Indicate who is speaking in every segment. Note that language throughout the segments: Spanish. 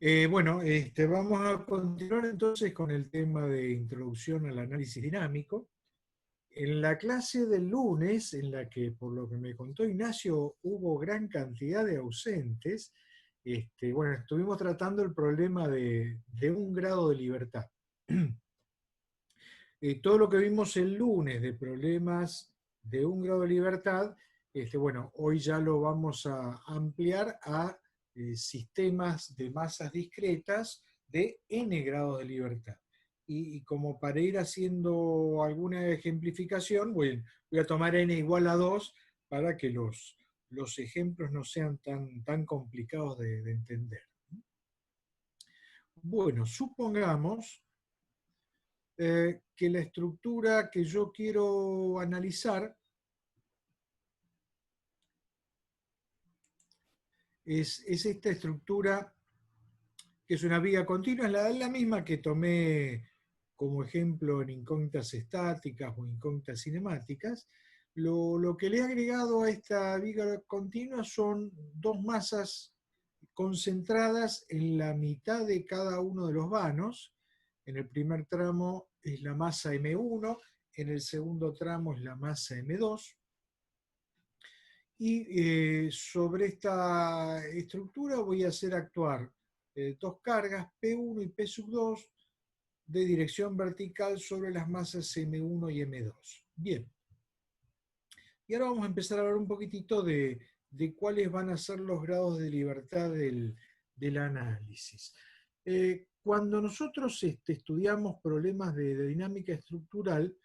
Speaker 1: Vamos a continuar entonces con el tema de introducción al análisis dinámico. En la clase del lunes, en la que por lo que me contó Ignacio hubo gran cantidad de ausentes, estuvimos tratando el problema de un grado de libertad. Todo lo que vimos el lunes de problemas de un grado de libertad, hoy ya lo vamos a ampliar a sistemas de masas discretas de n grados de libertad. Y como para ir haciendo alguna ejemplificación, voy a tomar n igual a 2 para que los ejemplos no sean tan complicados de entender. Bueno, supongamos que la estructura que yo quiero analizar es esta estructura que es una viga continua, es la misma que tomé como ejemplo en incógnitas estáticas o incógnitas cinemáticas. Lo que le he agregado a esta viga continua son dos masas concentradas en la mitad de cada uno de los vanos. En el primer tramo es la masa M1, en el segundo tramo es la masa M2. Y sobre esta estructura voy a hacer actuar dos cargas, P1 y P2, de dirección vertical sobre las masas M1 y M2. Bien. Y ahora vamos a empezar a hablar un poquitito de cuáles van a ser los grados de libertad del análisis. Cuando nosotros estudiamos problemas de dinámica estructural,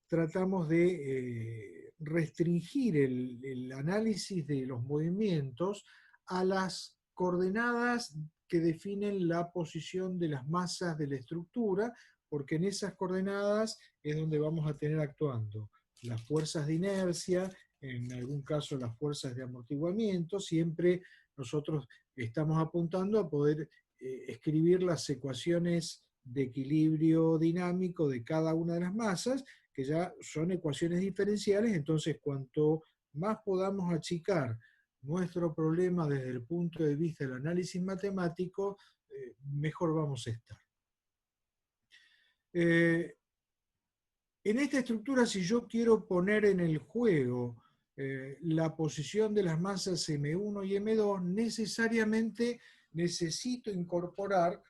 Speaker 1: tratamos de restringir el análisis de los movimientos a las coordenadas que definen la posición de las masas de la estructura, porque en esas coordenadas es donde vamos a tener actuando las fuerzas de inercia, en algún caso las fuerzas de amortiguamiento. Siempre nosotros estamos apuntando a poder escribir las ecuaciones de equilibrio dinámico de cada una de las masas, que ya son ecuaciones diferenciales. Entonces cuanto más podamos achicar nuestro problema desde el punto de vista del análisis matemático, mejor vamos a estar. En esta estructura, si yo quiero poner en el juego la posición de las masas M1 y M2, necesariamente necesito incorporar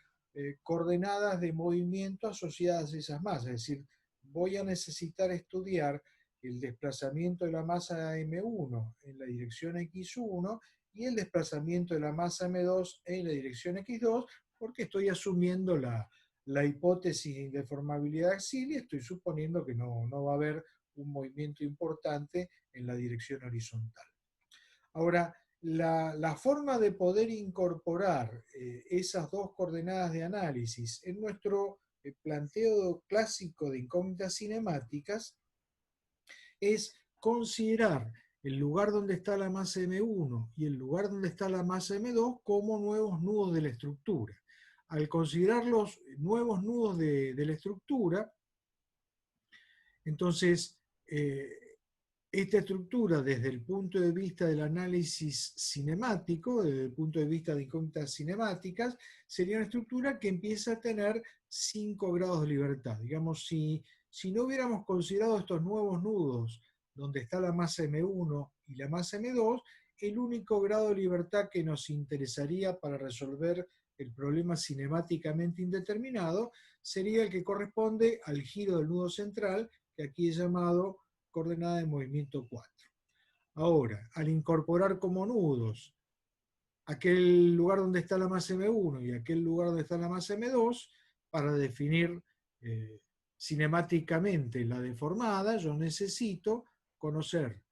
Speaker 1: coordenadas de movimiento asociadas a esas masas. Es decir, voy a necesitar estudiar el desplazamiento de la masa M1 en la dirección X1 y el desplazamiento de la masa M2 en la dirección X2, porque estoy asumiendo la hipótesis de deformabilidad axial y estoy suponiendo que no va a haber un movimiento importante en la dirección horizontal. Ahora, la forma de poder incorporar esas dos coordenadas de análisis en nuestro planteo clásico de incógnitas cinemáticas es considerar el lugar donde está la masa M1 y el lugar donde está la masa M2 como nuevos nudos de la estructura. Al considerar los nuevos nudos de la estructura, entonces esta estructura desde el punto de vista del análisis cinemático, desde el punto de vista de incógnitas cinemáticas, sería una estructura que empieza a tener 5 grados de libertad. Digamos, si no hubiéramos considerado estos nuevos nudos donde está la masa M1 y la masa M2, el único grado de libertad que nos interesaría para resolver el problema cinemáticamente indeterminado sería el que corresponde al giro del nudo central, que aquí es llamado coordenada de movimiento 4. Ahora, al incorporar como nudos aquel lugar donde está la masa M1 y aquel lugar donde está la masa M2, para definir cinemáticamente la deformada, yo necesito conocer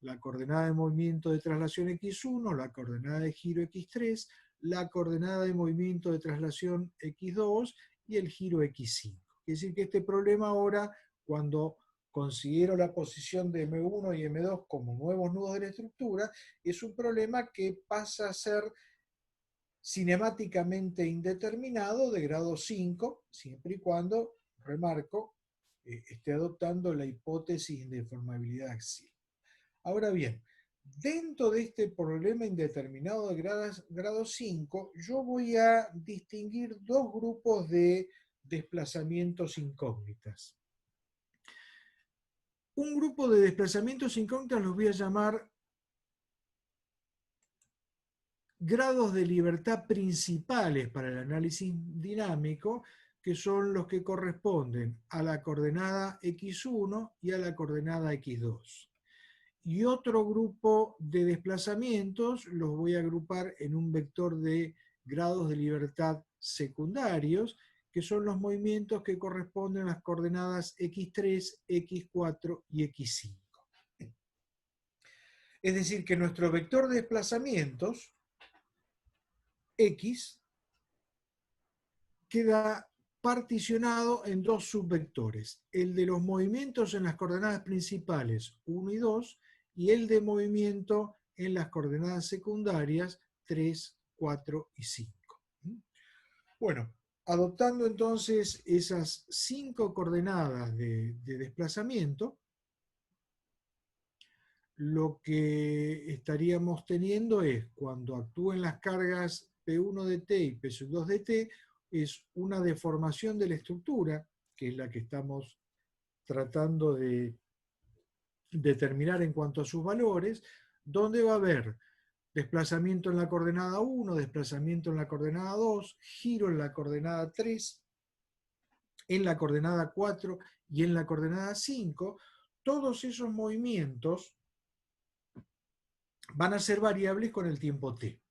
Speaker 1: la coordenada de movimiento de traslación X1, la coordenada de giro X3, la coordenada de movimiento de traslación X2 y el giro X5. Es decir, que este problema ahora, cuando considero la posición de M1 y M2 como nuevos nudos de la estructura, es un problema que pasa a ser cinemáticamente indeterminado de grado 5, siempre y cuando, remarco, esté adoptando la hipótesis de deformabilidad axial. Ahora bien, Dentro de este problema indeterminado de grado 5, yo voy a distinguir dos grupos de desplazamientos incógnitas. Un grupo de desplazamientos incógnitas los voy a llamar grados de libertad principales para el análisis dinámico, que son los que corresponden a la coordenada x1 y a la coordenada x2. Y otro grupo de desplazamientos los voy a agrupar en un vector de grados de libertad secundarios, que son los movimientos que corresponden a las coordenadas x3, x4 y x5. Es decir, que nuestro vector de desplazamientos, x, queda particionado en dos subvectores, el de los movimientos en las coordenadas principales 1 y 2 y el de movimiento en las coordenadas secundarias 3, 4 y 5. Bueno, adoptando entonces esas 5 coordenadas de desplazamiento, lo que estaríamos teniendo es, cuando actúen las cargas P1 de T y P2 de T, es una deformación de la estructura, que es la que estamos tratando de determinar en cuanto a sus valores, donde va a haber desplazamiento en la coordenada 1, desplazamiento en la coordenada 2, giro en la coordenada 3, en la coordenada 4 y en la coordenada 5. Todos esos movimientos van a ser variables con el tiempo t.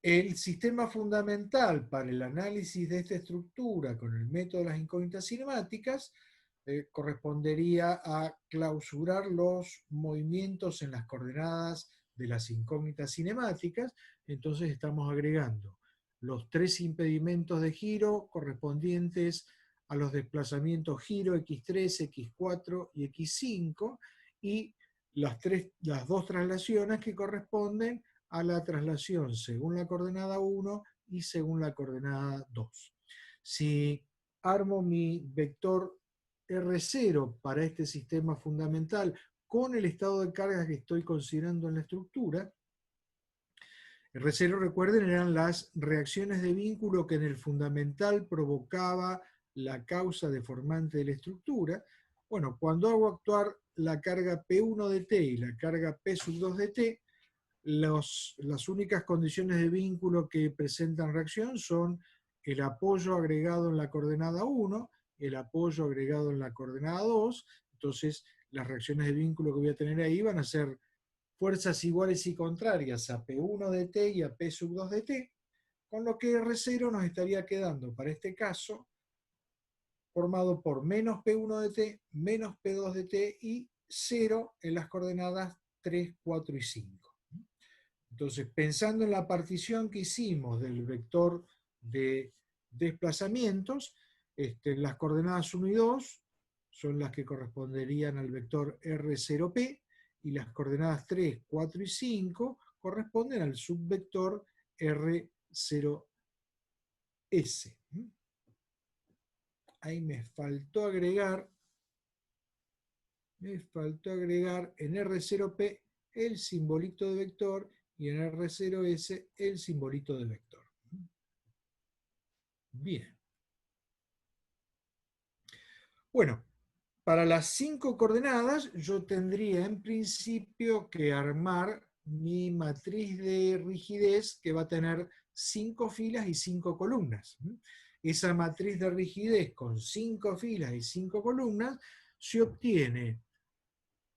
Speaker 1: El sistema fundamental para el análisis de esta estructura con el método de las incógnitas cinemáticas correspondería a clausurar los movimientos en las coordenadas de las incógnitas cinemáticas. Entonces estamos agregando los 3 impedimentos de giro correspondientes a los desplazamientos giro x3, x4 y x5 y las dos traslaciones que corresponden a la traslación según la coordenada 1 y según la coordenada 2. Si armo mi vector R0 para este sistema fundamental con el estado de carga que estoy considerando en la estructura, R0, recuerden, eran las reacciones de vínculo que en el fundamental provocaba la causa deformante de la estructura. Bueno, cuando hago actuar la carga P1 de T y la carga P2 de T, las únicas condiciones de vínculo que presentan reacción son el apoyo agregado en la coordenada 1, el apoyo agregado en la coordenada 2, entonces las reacciones de vínculo que voy a tener ahí van a ser fuerzas iguales y contrarias a P1 de T y a P2 de T, con lo que R0 nos estaría quedando para este caso formado por menos P1 de T, menos P2 de T y 0 en las coordenadas 3, 4 y 5. Entonces, pensando en la partición que hicimos del vector de desplazamientos, las coordenadas 1 y 2 son las que corresponderían al vector R0P y las coordenadas 3, 4 y 5 corresponden al subvector R0S. Ahí me faltó agregar en R0P el simbolito de vector y en R0S el simbolito de vector. Bien. Bueno, para las 5 coordenadas yo tendría en principio que armar mi matriz de rigidez que va a tener 5 filas y 5 columnas. Esa matriz de rigidez con 5 filas y 5 columnas se obtiene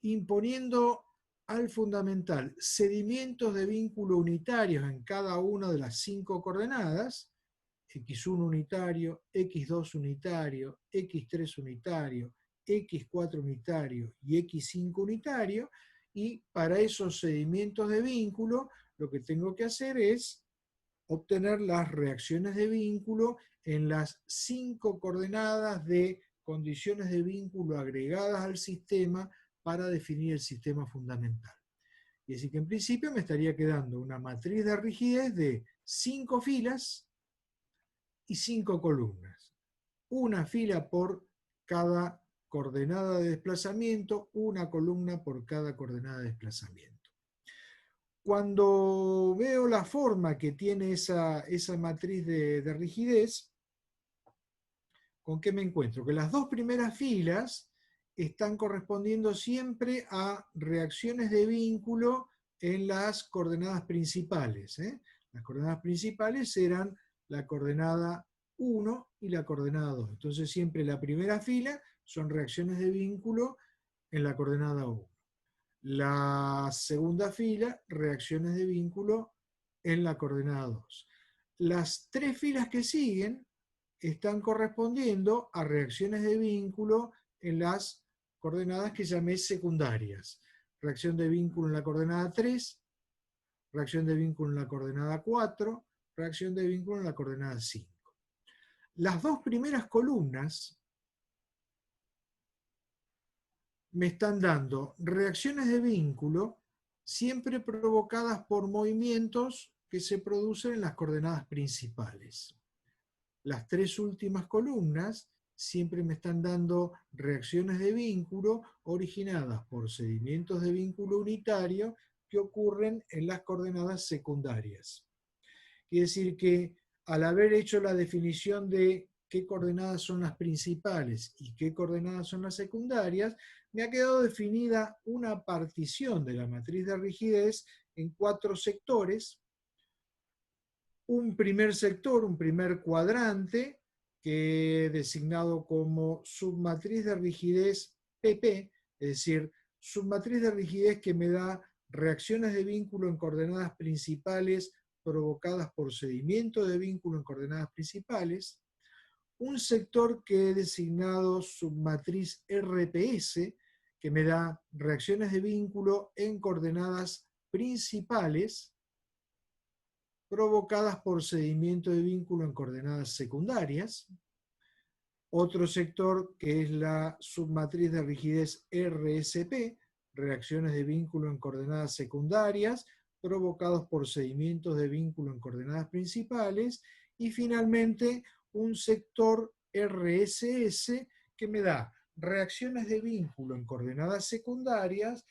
Speaker 1: imponiendo al fundamental sedimentos de vínculo unitarios en cada una de las 5 coordenadas, x1 unitario, x2 unitario, x3 unitario, x4 unitario y x5 unitario, y para esos sedimentos de vínculo lo que tengo que hacer es obtener las reacciones de vínculo en las 5 coordenadas de condiciones de vínculo agregadas al sistema para definir el sistema fundamental. Y así que en principio me estaría quedando una matriz de rigidez de 5 filas y 5 columnas. Una fila por cada coordenada de desplazamiento, una columna por cada coordenada de desplazamiento. Cuando veo la forma que tiene esa matriz de rigidez, ¿con qué me encuentro? Que las dos primeras filas están correspondiendo siempre a reacciones de vínculo en las coordenadas principales. Las coordenadas principales eran la coordenada 1 y la coordenada 2. Entonces siempre la primera fila son reacciones de vínculo en la coordenada 1. La segunda fila, reacciones de vínculo en la coordenada 2. Las tres filas que siguen están correspondiendo a reacciones de vínculo en las coordenadas que llamé secundarias. Reacción de vínculo en la coordenada 3, reacción de vínculo en la coordenada 4, reacción de vínculo en la coordenada 5. Las dos primeras columnas me están dando reacciones de vínculo siempre provocadas por movimientos que se producen en las coordenadas principales. Las tres últimas columnas siempre me están dando reacciones de vínculo originadas por sedimentos de vínculo unitario que ocurren en las coordenadas secundarias. Quiere decir que al haber hecho la definición de qué coordenadas son las principales y qué coordenadas son las secundarias, me ha quedado definida una partición de la matriz de rigidez en 4 sectores. Un primer sector, un primer cuadrante, que he designado como submatriz de rigidez PP, es decir, submatriz de rigidez que me da reacciones de vínculo en coordenadas principales provocadas por sedimento de vínculo en coordenadas principales. Un sector que he designado submatriz RPS, que me da reacciones de vínculo en coordenadas principales provocadas por sedimento de vínculo en coordenadas secundarias. Otro sector que es la submatriz de rigidez RSP, reacciones de vínculo en coordenadas secundarias, provocados por sedimentos de vínculo en coordenadas principales. Y finalmente un sector RSS que me da reacciones de vínculo en coordenadas secundarias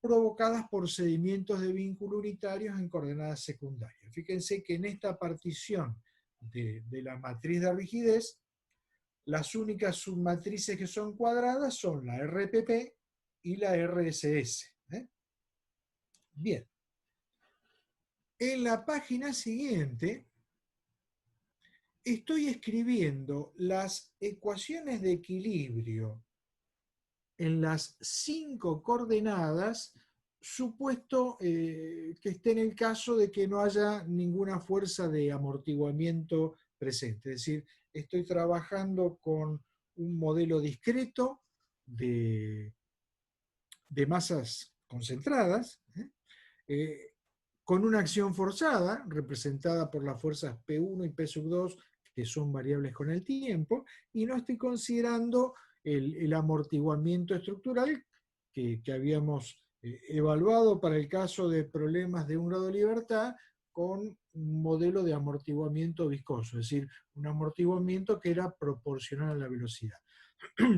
Speaker 1: provocadas por sedimentos de vínculo unitarios en coordenadas secundarias. Fíjense que en esta partición de la matriz de rigidez, las únicas submatrices que son cuadradas son la RPP y la RSS. Bien. En la página siguiente estoy escribiendo las ecuaciones de equilibrio en las 5 coordenadas, supuesto que esté en el caso de que no haya ninguna fuerza de amortiguamiento presente. Es decir, estoy trabajando con un modelo discreto de masas concentradas, con una acción forzada, representada por las fuerzas P1 y P2, que son variables con el tiempo, y no estoy considerando el amortiguamiento estructural que habíamos evaluado para el caso de problemas de un grado de libertad con un modelo de amortiguamiento viscoso, es decir, un amortiguamiento que era proporcional a la velocidad.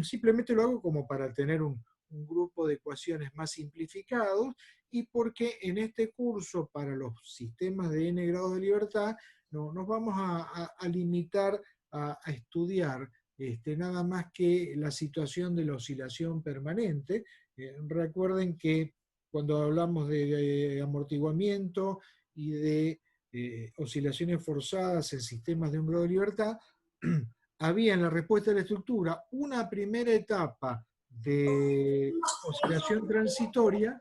Speaker 1: Simplemente lo hago como para tener un grupo de ecuaciones más simplificados y porque en este curso para los sistemas de n grados de libertad no, nos vamos a limitar a estudiar nada más que la situación de la oscilación permanente. Recuerden que cuando hablamos de amortiguamiento y de oscilaciones forzadas en sistemas de un grado de libertad, había en la respuesta de la estructura una primera etapa de oscilación transitoria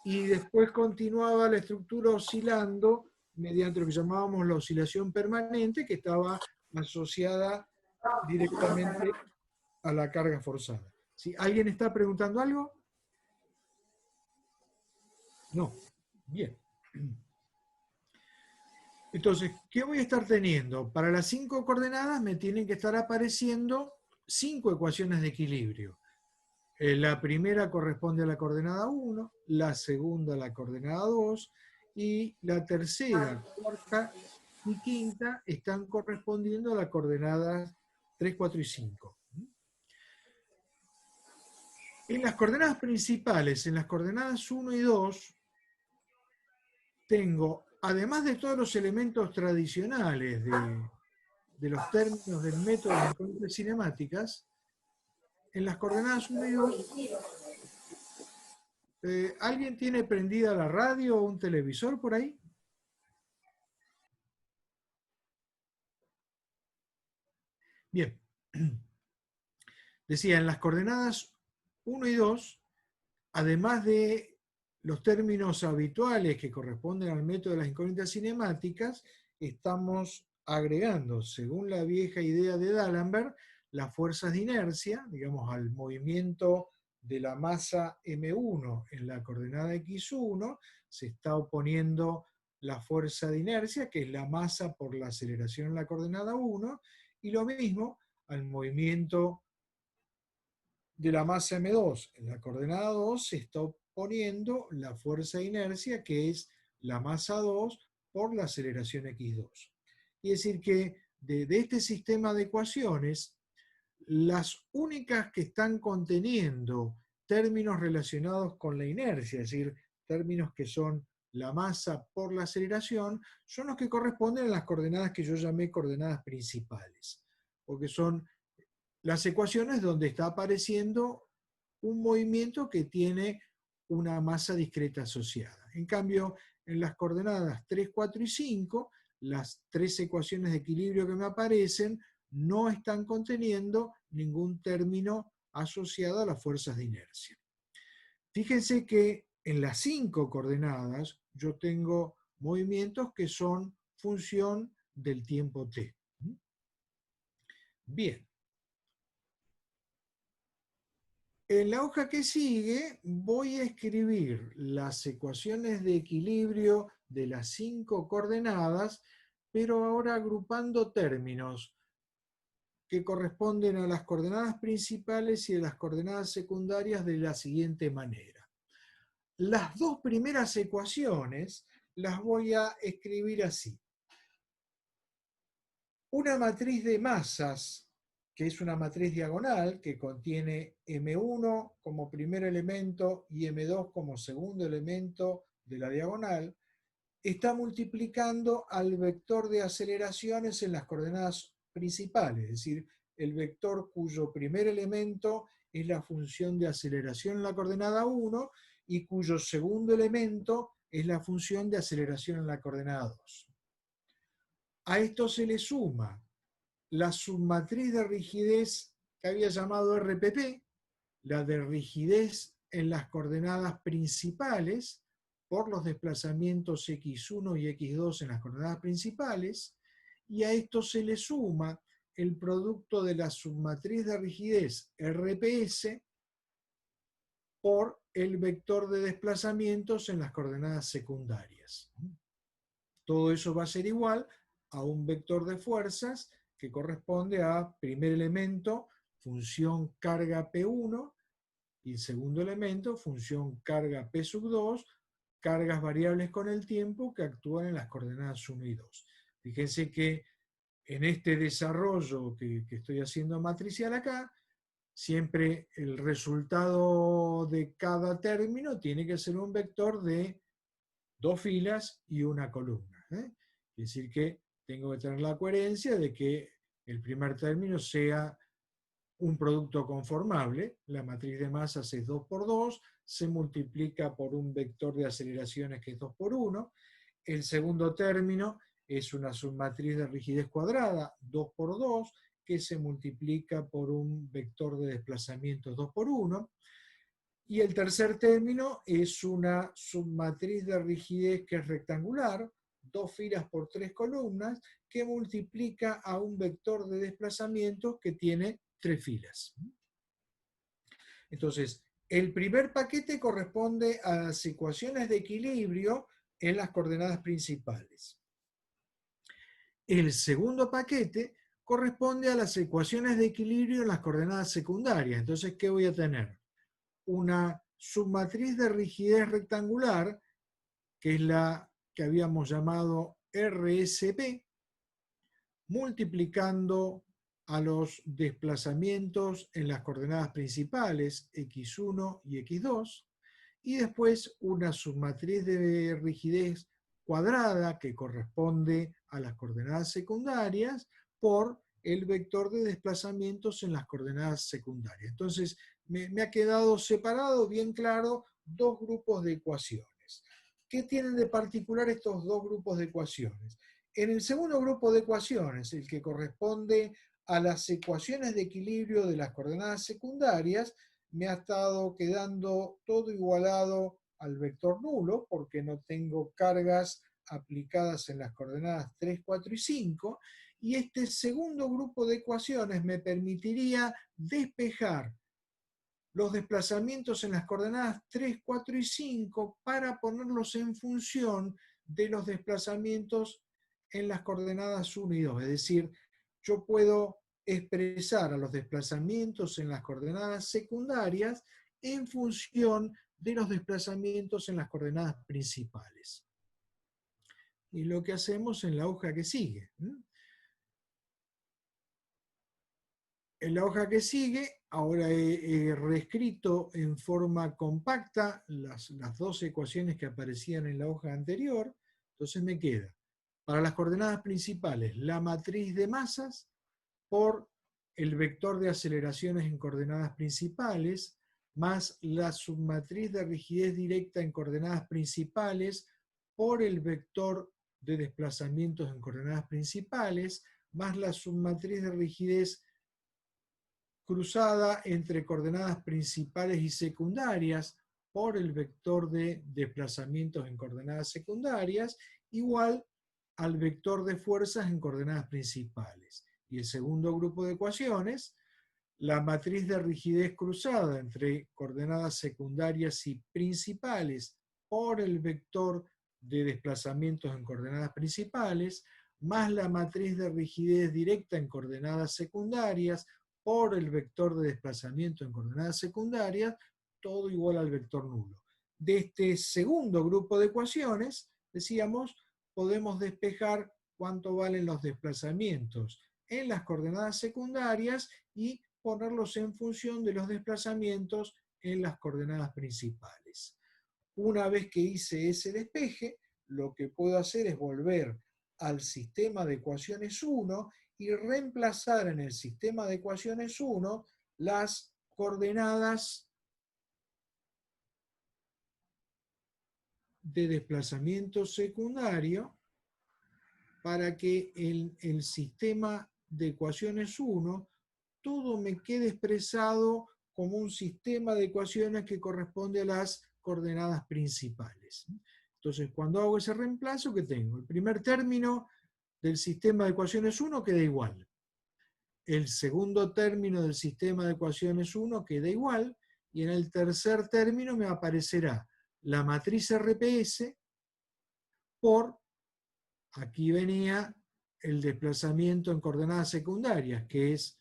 Speaker 1: y después continuaba la estructura oscilando mediante lo que llamábamos la oscilación permanente, que estaba asociada directamente a la carga forzada. ¿Sí? ¿Alguien está preguntando algo? No. Bien. Entonces, ¿qué voy a estar teniendo? Para las 5 coordenadas me tienen que estar apareciendo 5 ecuaciones de equilibrio. La primera corresponde a la coordenada 1, la segunda a la coordenada 2, y la tercera, cuarta y quinta están correspondiendo a las coordenadas 3, 4 y 5. En las coordenadas principales, en las coordenadas 1 y 2, tengo, además de todos los elementos tradicionales de los términos del método de incógnitas cinemáticas, en las coordenadas 1 y 2, ¿alguien tiene prendida la radio o un televisor por ahí? Bien. Decía, en las coordenadas 1 y 2, además de los términos habituales que corresponden al método de las incógnitas cinemáticas, estamos agregando, según la vieja idea de D'Alembert, las fuerzas de inercia, digamos, al movimiento de la masa m1 en la coordenada x1, se está oponiendo la fuerza de inercia, que es la masa por la aceleración en la coordenada 1, y lo mismo al movimiento de la masa m2 en la coordenada 2 se está oponiendo la fuerza de inercia, que es la masa 2 por la aceleración x2. Y es decir que de este sistema de ecuaciones, las únicas que están conteniendo términos relacionados con la inercia, es decir, términos que son la masa por la aceleración, son los que corresponden a las coordenadas que yo llamé coordenadas principales, porque son las ecuaciones donde está apareciendo un movimiento que tiene una masa discreta asociada. En cambio, en las coordenadas 3, 4 y 5, las tres ecuaciones de equilibrio que me aparecen no están conteniendo ningún término asociado a las fuerzas de inercia. Fíjense que en las 5 coordenadas yo tengo movimientos que son función del tiempo t. Bien. En la hoja que sigue voy a escribir las ecuaciones de equilibrio de las 5 coordenadas, pero ahora agrupando términos que corresponden a las coordenadas principales y a las coordenadas secundarias de la siguiente manera. Las dos primeras ecuaciones las voy a escribir así. Una matriz de masas, que es una matriz diagonal que contiene M1 como primer elemento y M2 como segundo elemento de la diagonal, está multiplicando al vector de aceleraciones en las coordenadas principales, es decir, el vector cuyo primer elemento es la función de aceleración en la coordenada 1 y cuyo segundo elemento es la función de aceleración en la coordenada 2. A esto se le suma la submatriz de rigidez que había llamado RPP, la de rigidez en las coordenadas principales por los desplazamientos x1 y x2 en las coordenadas principales, y a esto se le suma el producto de la submatriz de rigidez RPS por el vector de desplazamientos en las coordenadas secundarias. Todo eso va a ser igual a un vector de fuerzas que corresponde a primer elemento, función carga P1, y el segundo elemento, función carga P sub 2, cargas variables con el tiempo que actúan en las coordenadas 1 y 2. Fíjense que en este desarrollo que estoy haciendo matricial acá, siempre el resultado de cada término tiene que ser un vector de 2 filas y una columna. Es decir que tengo que tener la coherencia de que el primer término sea un producto conformable. La matriz de masas es 2 por 2, se multiplica por un vector de aceleraciones que es 2 por 1. El segundo término es una submatriz de rigidez cuadrada, 2 por 2, que se multiplica por un vector de desplazamientos 2 por 1. Y el tercer término es una submatriz de rigidez que es rectangular, 2 filas por 3 columnas, que multiplica a un vector de desplazamientos que tiene 3 filas. Entonces, el primer paquete corresponde a las ecuaciones de equilibrio en las coordenadas principales. El segundo paquete corresponde a las ecuaciones de equilibrio en las coordenadas secundarias. Entonces, ¿qué voy a tener? Una submatriz de rigidez rectangular, que es la que habíamos llamado RSP, multiplicando a los desplazamientos en las coordenadas principales x1 y x2, y después una submatriz de rigidez cuadrada, que corresponde a las coordenadas secundarias, por el vector de desplazamientos en las coordenadas secundarias. Entonces, me ha quedado separado, bien claro, dos grupos de ecuaciones. ¿Qué tienen de particular estos dos grupos de ecuaciones? En el segundo grupo de ecuaciones, el que corresponde a las ecuaciones de equilibrio de las coordenadas secundarias, me ha estado quedando todo igualado al vector nulo, porque no tengo cargas aplicadas en las coordenadas 3, 4 y 5, y este segundo grupo de ecuaciones me permitiría despejar los desplazamientos en las coordenadas 3, 4 y 5 para ponerlos en función de los desplazamientos en las coordenadas 1 y 2. Es decir, yo puedo expresar a los desplazamientos en las coordenadas secundarias en función de los desplazamientos en las coordenadas principales. Y lo que hacemos en la hoja que sigue. En la hoja que sigue, ahora he reescrito en forma compacta las dos ecuaciones que aparecían en la hoja anterior. Entonces me queda, para las coordenadas principales, la matriz de masas por el vector de aceleraciones en coordenadas principales, más la submatriz de rigidez directa en coordenadas principales por el vector de desplazamientos en coordenadas principales, más la submatriz de rigidez cruzada entre coordenadas principales y secundarias por el vector de desplazamientos en coordenadas secundarias, igual al vector de fuerzas en coordenadas principales. Y el segundo grupo de ecuaciones, la matriz de rigidez cruzada entre coordenadas secundarias y principales por el vector de desplazamientos en coordenadas principales, más la matriz de rigidez directa en coordenadas secundarias por el vector de desplazamiento en coordenadas secundarias, todo igual al vector nulo. De este segundo grupo de ecuaciones, decíamos, podemos despejar cuánto valen los desplazamientos en las coordenadas secundarias y ponerlos en función de los desplazamientos en las coordenadas principales. Una vez que hice ese despeje, lo que puedo hacer es volver al sistema de ecuaciones 1 y reemplazar en el sistema de ecuaciones 1 las coordenadas de desplazamiento secundario para que en el sistema de ecuaciones 1 todo me quede expresado como un sistema de ecuaciones que corresponde a las coordenadas principales. Entonces, cuando hago ese reemplazo, ¿qué tengo? El primer término del sistema de ecuaciones 1 queda igual. El segundo término del sistema de ecuaciones 1 queda igual, y en el tercer término me aparecerá la matriz RPS por, aquí venía el desplazamiento en coordenadas secundarias, que es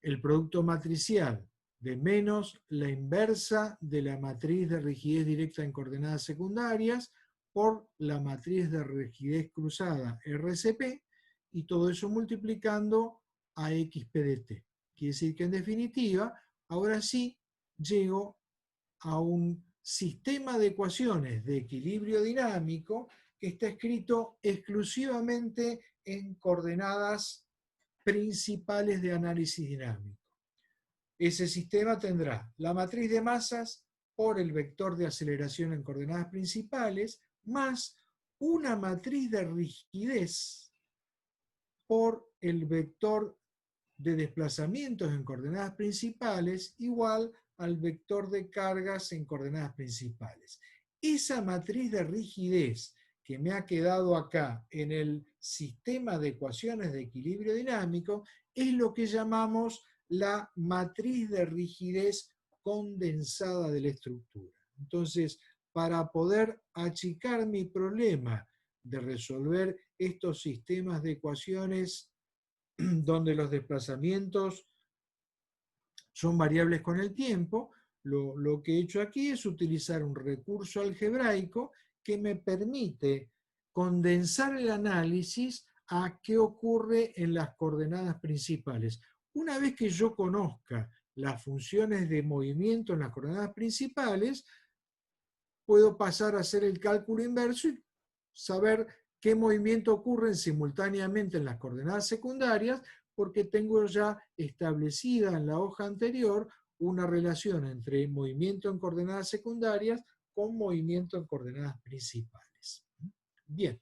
Speaker 1: el producto matricial de menos la inversa de la matriz de rigidez directa en coordenadas secundarias por la matriz de rigidez cruzada RCP, y todo eso multiplicando a XPDT. Quiere decir que en definitiva, ahora sí llego a un sistema de ecuaciones de equilibrio dinámico que está escrito exclusivamente en coordenadas principales de análisis dinámico. Ese sistema tendrá la matriz de masas por el vector de aceleración en coordenadas principales, más una matriz de rigidez por el vector de desplazamientos en coordenadas principales, igual al vector de cargas en coordenadas principales. Esa matriz de rigidez que me ha quedado acá en el sistema de ecuaciones de equilibrio dinámico es lo que llamamos la matriz de rigidez condensada de la estructura. Entonces, para poder achicar mi problema de resolver estos sistemas de ecuaciones donde los desplazamientos son variables con el tiempo, lo que he hecho aquí es utilizar un recurso algebraico que me permite condensar el análisis a qué ocurre en las coordenadas principales. Una vez que yo conozca las funciones de movimiento en las coordenadas principales, puedo pasar a hacer el cálculo inverso y saber qué movimiento ocurren simultáneamente en las coordenadas secundarias, porque tengo ya establecida en la hoja anterior una relación entre movimiento en coordenadas secundarias con movimiento en coordenadas principales. Bien.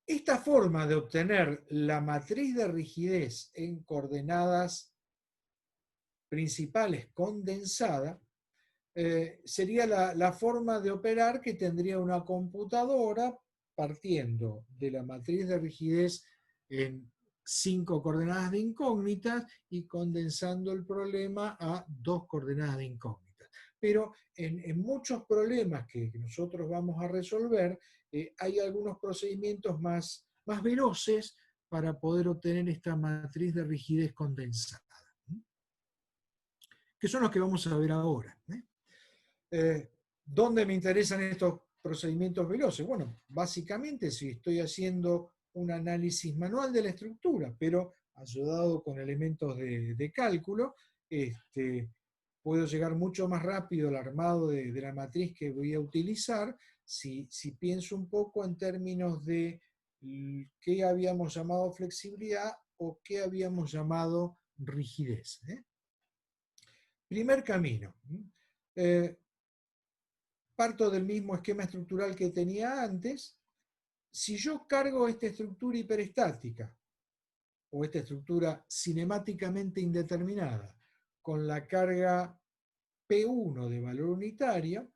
Speaker 1: Esta forma de obtener la matriz de rigidez en coordenadas principales condensada sería la forma de operar que tendría una computadora partiendo de la matriz de rigidez en 5 coordenadas de incógnitas y condensando el problema a 2 coordenadas de incógnitas. Pero en muchos problemas que nosotros vamos a resolver, hay algunos procedimientos más veloces para poder obtener esta matriz de rigidez condensada, que son los que vamos a ver ahora. ¿Dónde me interesan estos procedimientos veloces? Bueno, básicamente si estoy haciendo un análisis manual de la estructura, pero ayudado con elementos de cálculo, puedo llegar mucho más rápido al armado de la matriz que voy a utilizar si pienso un poco en términos de qué habíamos llamado flexibilidad o qué habíamos llamado rigidez. Primer camino. Parto del mismo esquema estructural que tenía antes. Si yo cargo esta estructura hiperestática, o esta estructura cinemáticamente indeterminada, con la carga P1 de valor unitario,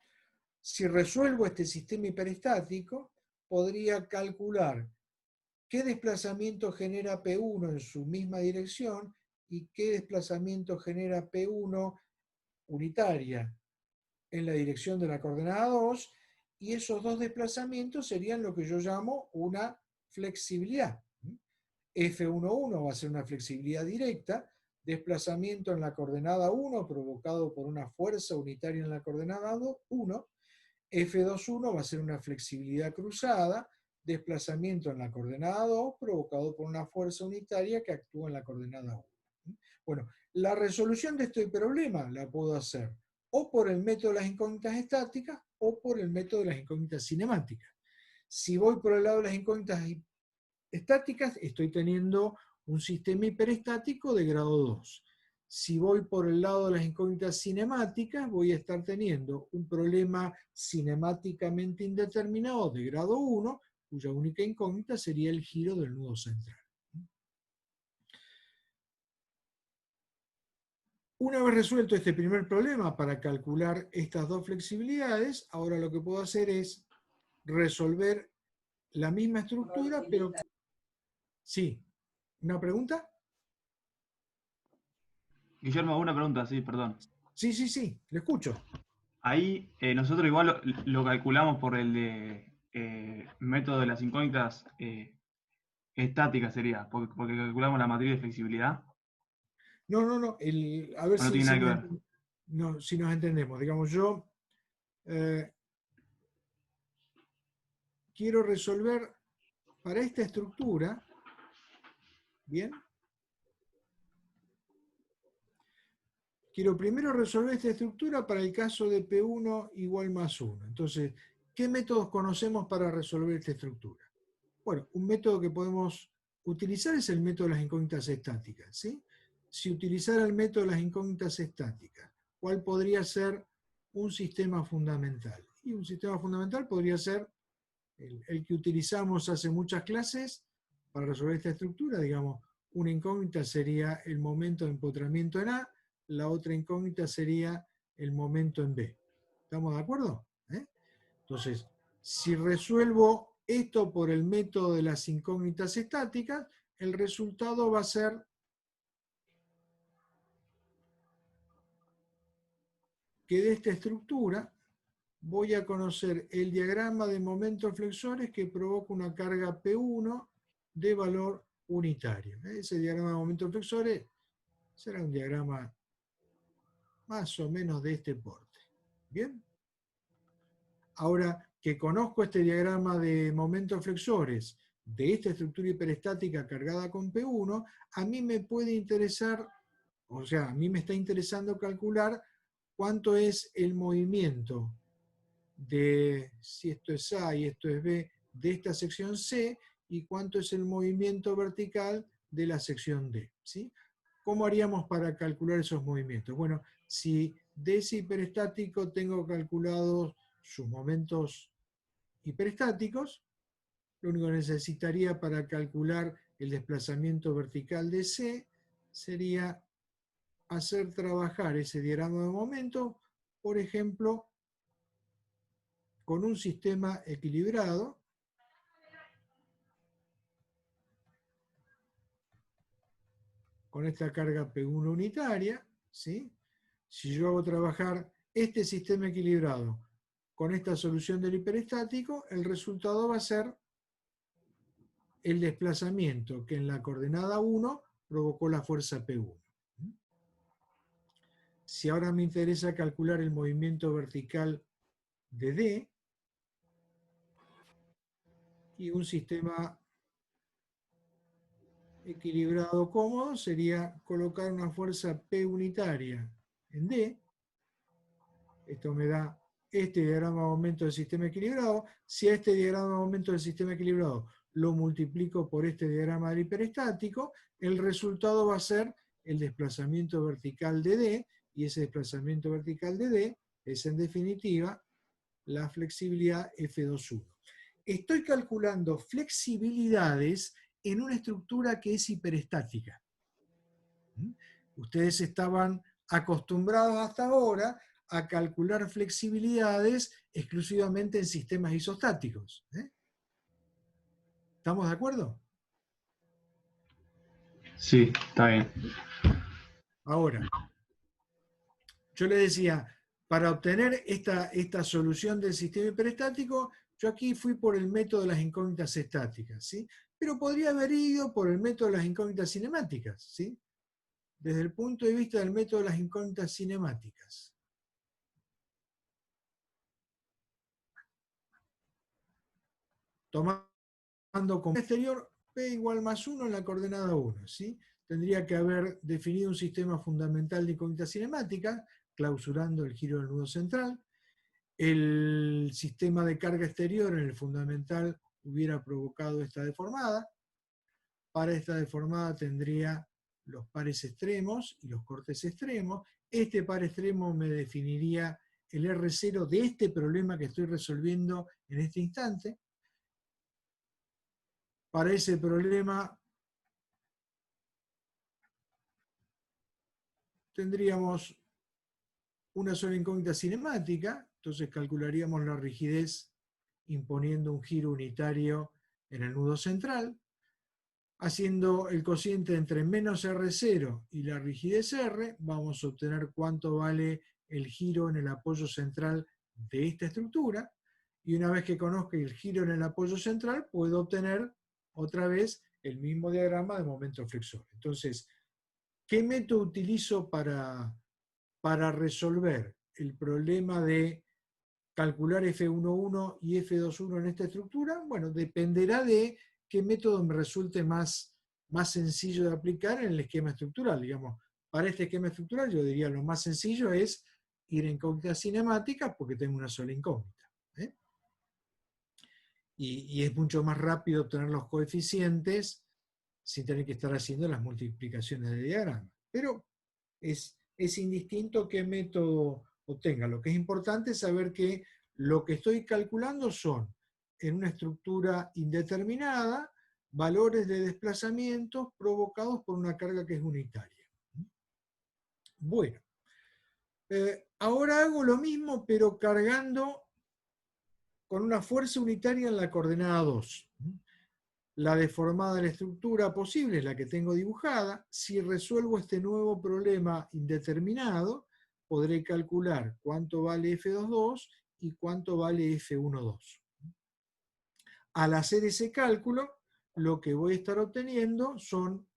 Speaker 1: si resuelvo este sistema hiperestático, podría calcular qué desplazamiento genera P1 en su misma dirección y qué desplazamiento genera P1 unitaria en la dirección de la coordenada 2, y esos dos desplazamientos serían lo que yo llamo una flexibilidad. F11 va a ser una flexibilidad directa, desplazamiento en la coordenada 1 provocado por una fuerza unitaria en la coordenada 1, F21 va a ser una flexibilidad cruzada, desplazamiento en la coordenada 2 provocado por una fuerza unitaria que actúa en la coordenada 1. Bueno, la resolución de este problema la puedo hacer o por el método de las incógnitas estáticas o por el método de las incógnitas cinemáticas. Si voy por el lado de las incógnitas estáticas, estoy teniendo un sistema hiperestático de grado 2. Si voy por el lado de las incógnitas cinemáticas, voy a estar teniendo un problema cinemáticamente indeterminado de grado 1, cuya única incógnita sería el giro del nudo central. Una vez resuelto este primer problema para calcular estas dos flexibilidades, ahora lo que puedo hacer es resolver la misma estructura, pero... Sí. ¿Una pregunta?
Speaker 2: Guillermo, una pregunta, sí, perdón.
Speaker 1: Sí, le escucho.
Speaker 2: Ahí nosotros igual lo calculamos por el de método de las incógnitas estáticas sería, porque calculamos la matriz de flexibilidad.
Speaker 1: No. A ver
Speaker 2: O no tiene nada que ver.
Speaker 1: si nos entendemos. Digamos, yo quiero resolver para esta estructura, ¿bien? Quiero primero resolver esta estructura para el caso de P1 igual más 1. Entonces, ¿qué métodos conocemos para resolver esta estructura? Bueno, un método que podemos utilizar es el método de las incógnitas estáticas, ¿sí? Si utilizara el método de las incógnitas estáticas, ¿cuál podría ser un sistema fundamental? Y un sistema fundamental podría ser el que utilizamos hace muchas clases para resolver esta estructura. Digamos, una incógnita sería el momento de empotramiento en A, la otra incógnita sería el momento en B. ¿Estamos de acuerdo? Entonces, si resuelvo esto por el método de las incógnitas estáticas, el resultado va a ser que de esta estructura voy a conocer el diagrama de momentos flexores que provoca una carga P1 de valor unitario. Ese diagrama de momentos flexores será un diagrama más o menos de este porte. ¿Bien? Ahora que conozco este diagrama de momentos flexores de esta estructura hiperestática cargada con P1, a mí me puede interesar, o sea, a mí me está interesando calcular cuánto es el movimiento de, si esto es A y esto es B, de esta sección C, y cuánto es el movimiento vertical de la sección D, ¿sí? ¿Cómo haríamos para calcular esos movimientos? Bueno, si de ese hiperestático tengo calculados sus momentos hiperestáticos, lo único que necesitaría para calcular el desplazamiento vertical de C sería hacer trabajar ese diagrama de momento, por ejemplo, con un sistema equilibrado, con esta carga P1 unitaria, ¿sí? Si yo hago trabajar este sistema equilibrado con esta solución del hiperestático, el resultado va a ser el desplazamiento que en la coordenada 1 provocó la fuerza P1. Si ahora me interesa calcular el movimiento vertical de D, y un sistema equilibrado cómodo sería colocar una fuerza P unitaria en D. Esto me da este diagrama de momento del sistema equilibrado. Si a este diagrama de momento del sistema equilibrado lo multiplico por este diagrama del hiperestático, el resultado va a ser el desplazamiento vertical de D, y ese desplazamiento vertical de D es en definitiva la flexibilidad F2.1. Estoy calculando flexibilidades en una estructura que es hiperestática. Ustedes estaban acostumbrados hasta ahora a calcular flexibilidades exclusivamente en sistemas isostáticos. ¿Estamos de acuerdo?
Speaker 2: Sí, está bien.
Speaker 1: Ahora, yo les decía, para obtener esta solución del sistema hiperestático, yo aquí fui por el método de las incógnitas estáticas, ¿sí? Pero podría haber ido por el método de las incógnitas cinemáticas, ¿sí? Desde el punto de vista del método de las incógnitas cinemáticas. Tomando como exterior P igual más 1 en la coordenada 1, ¿sí? Tendría que haber definido un sistema fundamental de incógnita cinemática, clausurando el giro del nudo central. El sistema de carga exterior en el fundamental hubiera provocado esta deformada. Para esta deformada tendría los pares extremos y los cortes extremos. Este par extremo me definiría el R0 de este problema que estoy resolviendo en este instante. Para ese problema tendríamos una sola incógnita cinemática, entonces calcularíamos la rigidez imponiendo un giro unitario en el nudo central. Haciendo el cociente entre menos R0 y la rigidez R, vamos a obtener cuánto vale el giro en el apoyo central de esta estructura. Y una vez que conozca el giro en el apoyo central, puedo obtener otra vez el mismo diagrama de momento flexor. Entonces, ¿qué método utilizo para resolver el problema de calcular F1.1 y F2.1 en esta estructura? Bueno, dependerá de qué método me resulte más sencillo de aplicar en el esquema estructural. Digamos, para este esquema estructural yo diría lo más sencillo es ir en incógnitas cinemáticas porque tengo una sola incógnita. Y es mucho más rápido obtener los coeficientes sin tener que estar haciendo las multiplicaciones de diagrama. Pero es indistinto qué método obtenga. Lo que es importante es saber que lo que estoy calculando son, en una estructura indeterminada, valores de desplazamientos provocados por una carga que es unitaria. Bueno, ahora hago lo mismo, pero cargando con una fuerza unitaria en la coordenada 2. La deformada de la estructura posible es la que tengo dibujada. Si resuelvo este nuevo problema indeterminado, podré calcular cuánto vale F2.2 y cuánto vale F1.2. Al hacer ese cálculo, lo que voy a estar obteniendo son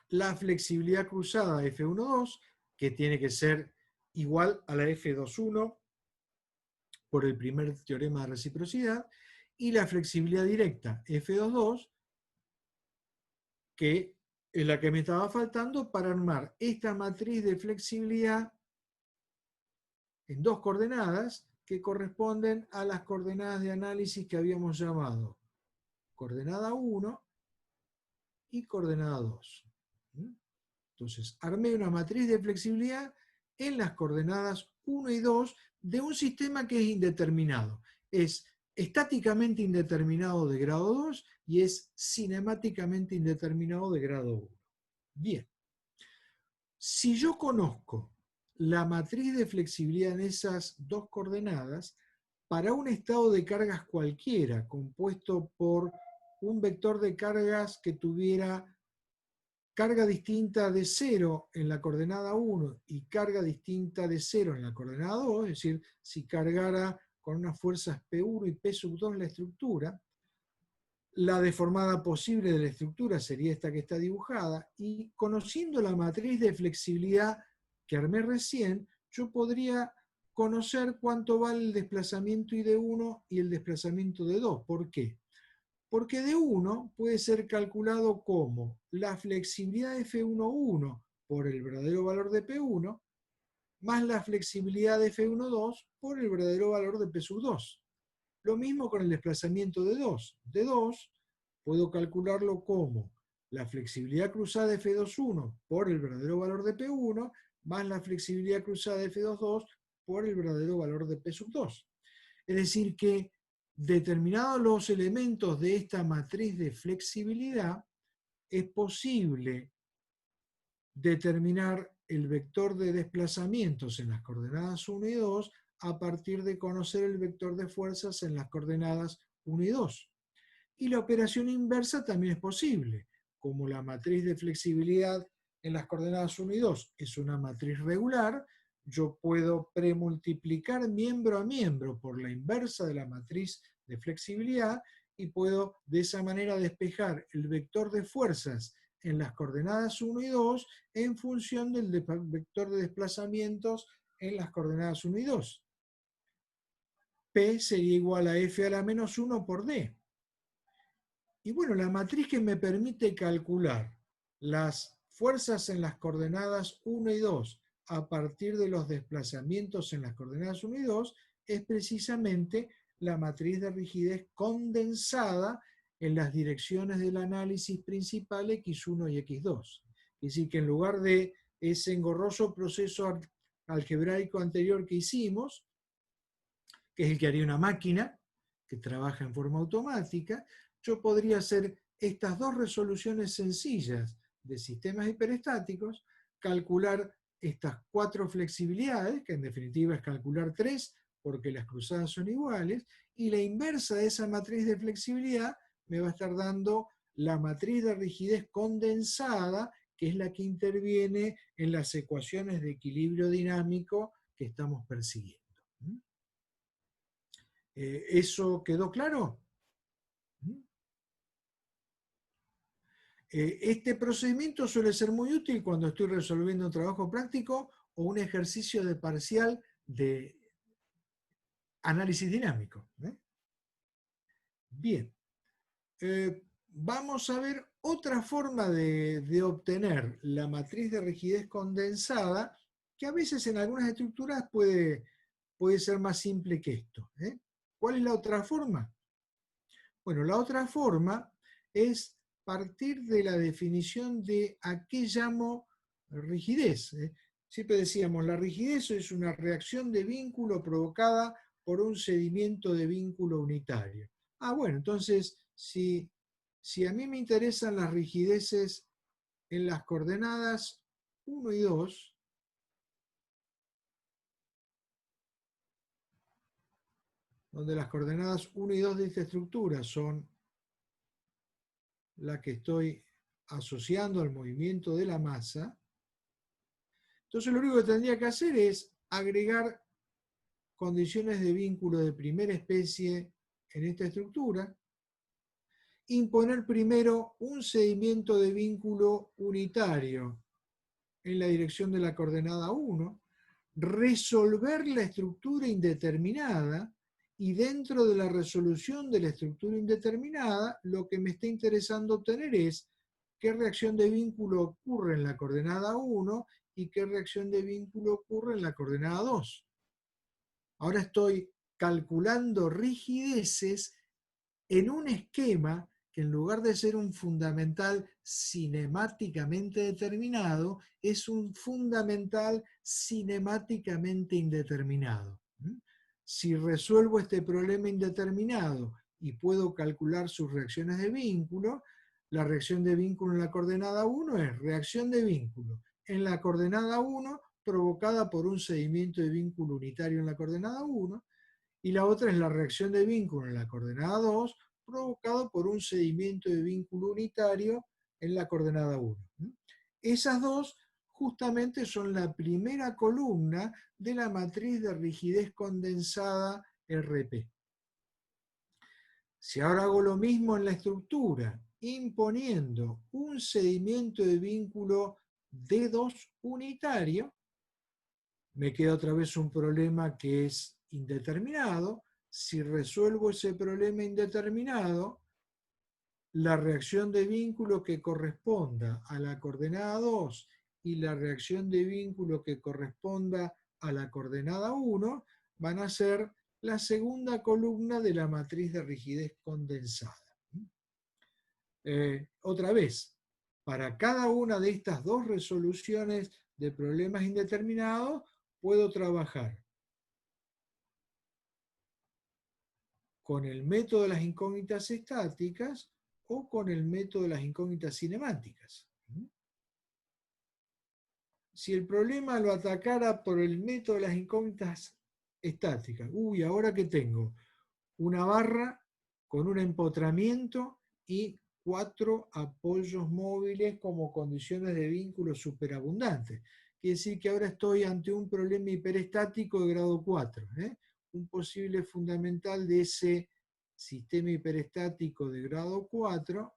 Speaker 1: la flexibilidad cruzada de F1.2, que tiene que ser igual a la F2.1 por el primer teorema de reciprocidad, y la flexibilidad directa F2.2, que es la que me estaba faltando para armar esta matriz de flexibilidad en dos coordenadas que corresponden a las coordenadas de análisis que habíamos llamado coordenada 1 y coordenada 2. Entonces, armé una matriz de flexibilidad en las coordenadas 1 y 2 de un sistema que es indeterminado. Es estáticamente indeterminado de grado 2 y es cinemáticamente indeterminado de grado 1. Bien. Si yo conozco la matriz de flexibilidad en esas dos coordenadas, para un estado de cargas cualquiera, compuesto por un vector de cargas que tuviera carga distinta de 0 en la coordenada 1 y carga distinta de 0 en la coordenada 2, es decir, si cargara con unas fuerzas P1 y P sub 2 la estructura, la deformada posible de la estructura sería esta que está dibujada, y conociendo la matriz de flexibilidad que armé recién, yo podría conocer cuánto vale el desplazamiento I de 1 y el desplazamiento de 2. ¿Por qué? Porque de 1 puede ser calculado como la flexibilidad de F11 por el verdadero valor de P1 más la flexibilidad de F12 por el verdadero valor de P sub 2. Lo mismo con el desplazamiento de 2. De 2 puedo calcularlo como la flexibilidad cruzada de F21 por el verdadero valor de P1 más la flexibilidad cruzada de F22 por el verdadero valor de P sub 2. Es decir que, determinados los elementos de esta matriz de flexibilidad, es posible determinar el vector de desplazamientos en las coordenadas 1 y 2 a partir de conocer el vector de fuerzas en las coordenadas 1 y 2. Y la operación inversa también es posible. Como la matriz de flexibilidad en las coordenadas 1 y 2 es una matriz regular, yo puedo premultiplicar miembro a miembro por la inversa de la matriz de flexibilidad y puedo de esa manera despejar el vector de fuerzas en las coordenadas 1 y 2 en función del vector de desplazamientos en las coordenadas 1 y 2. P sería igual a F a la menos 1 por D. Y bueno, la matriz que me permite calcular las fuerzas en las coordenadas 1 y 2 a partir de los desplazamientos en las coordenadas 1 y 2 es precisamente la matriz de rigidez condensada en las direcciones del análisis principal X1 y X2. Es decir, que en lugar de ese engorroso proceso algebraico anterior que hicimos, que es el que haría una máquina que trabaja en forma automática, yo podría hacer estas dos resoluciones sencillas de sistemas hiperestáticos, calcular estas 4 flexibilidades, que en definitiva es calcular 3, porque las cruzadas son iguales, y la inversa de esa matriz de flexibilidad me va a estar dando la matriz de rigidez condensada, que es la que interviene en las ecuaciones de equilibrio dinámico que estamos persiguiendo. ¿Eso quedó claro? Este procedimiento suele ser muy útil cuando estoy resolviendo un trabajo práctico o un ejercicio de parcial de análisis dinámico. Bien. Vamos a ver otra forma de obtener la matriz de rigidez condensada, que a veces en algunas estructuras puede ser más simple que esto. ¿Cuál es la otra forma? Bueno, la otra forma es partir de la definición de a qué llamo rigidez. Siempre decíamos, la rigidez es una reacción de vínculo provocada por un cedimiento de vínculo unitario. Bueno, entonces, si a mí me interesan las rigideces en las coordenadas 1 y 2, donde las coordenadas 1 y 2 de esta estructura son la que estoy asociando al movimiento de la masa, entonces lo único que tendría que hacer es agregar condiciones de vínculo de primera especie en esta estructura, imponer primero un cedimiento de vínculo unitario en la dirección de la coordenada 1, resolver la estructura indeterminada, y dentro de la resolución de la estructura indeterminada, lo que me está interesando obtener es qué reacción de vínculo ocurre en la coordenada 1 y qué reacción de vínculo ocurre en la coordenada 2. Ahora estoy calculando rigideces en un esquema que en lugar de ser un fundamental cinemáticamente determinado, es un fundamental cinemáticamente indeterminado. Si resuelvo este problema indeterminado y puedo calcular sus reacciones de vínculo, la reacción de vínculo en la coordenada 1 es reacción de vínculo en la coordenada 1 provocada por un seguimiento de vínculo unitario en la coordenada 1, y la otra es la reacción de vínculo en la coordenada 2 provocado por un seguimiento de vínculo unitario en la coordenada 1. Esas dos justamente son la primera columna de la matriz de rigidez condensada RP. Si ahora hago lo mismo en la estructura, imponiendo un seguimiento de vínculo D2 unitario, me queda otra vez un problema que es indeterminado. Si resuelvo ese problema indeterminado, la reacción de vínculo que corresponda a la coordenada 2 y la reacción de vínculo que corresponda a la coordenada 1 van a ser la segunda columna de la matriz de rigidez condensada. Otra vez, para cada una de estas dos resoluciones de problemas indeterminados, puedo trabajar con el método de las incógnitas estáticas o con el método de las incógnitas cinemáticas. Si el problema lo atacara por el método de las incógnitas estáticas, ahora que tengo una barra con un empotramiento y 4 apoyos móviles como condiciones de vínculo superabundantes. Quiere decir que ahora estoy ante un problema hiperestático de grado 4. Un posible fundamental de ese sistema hiperestático de grado 4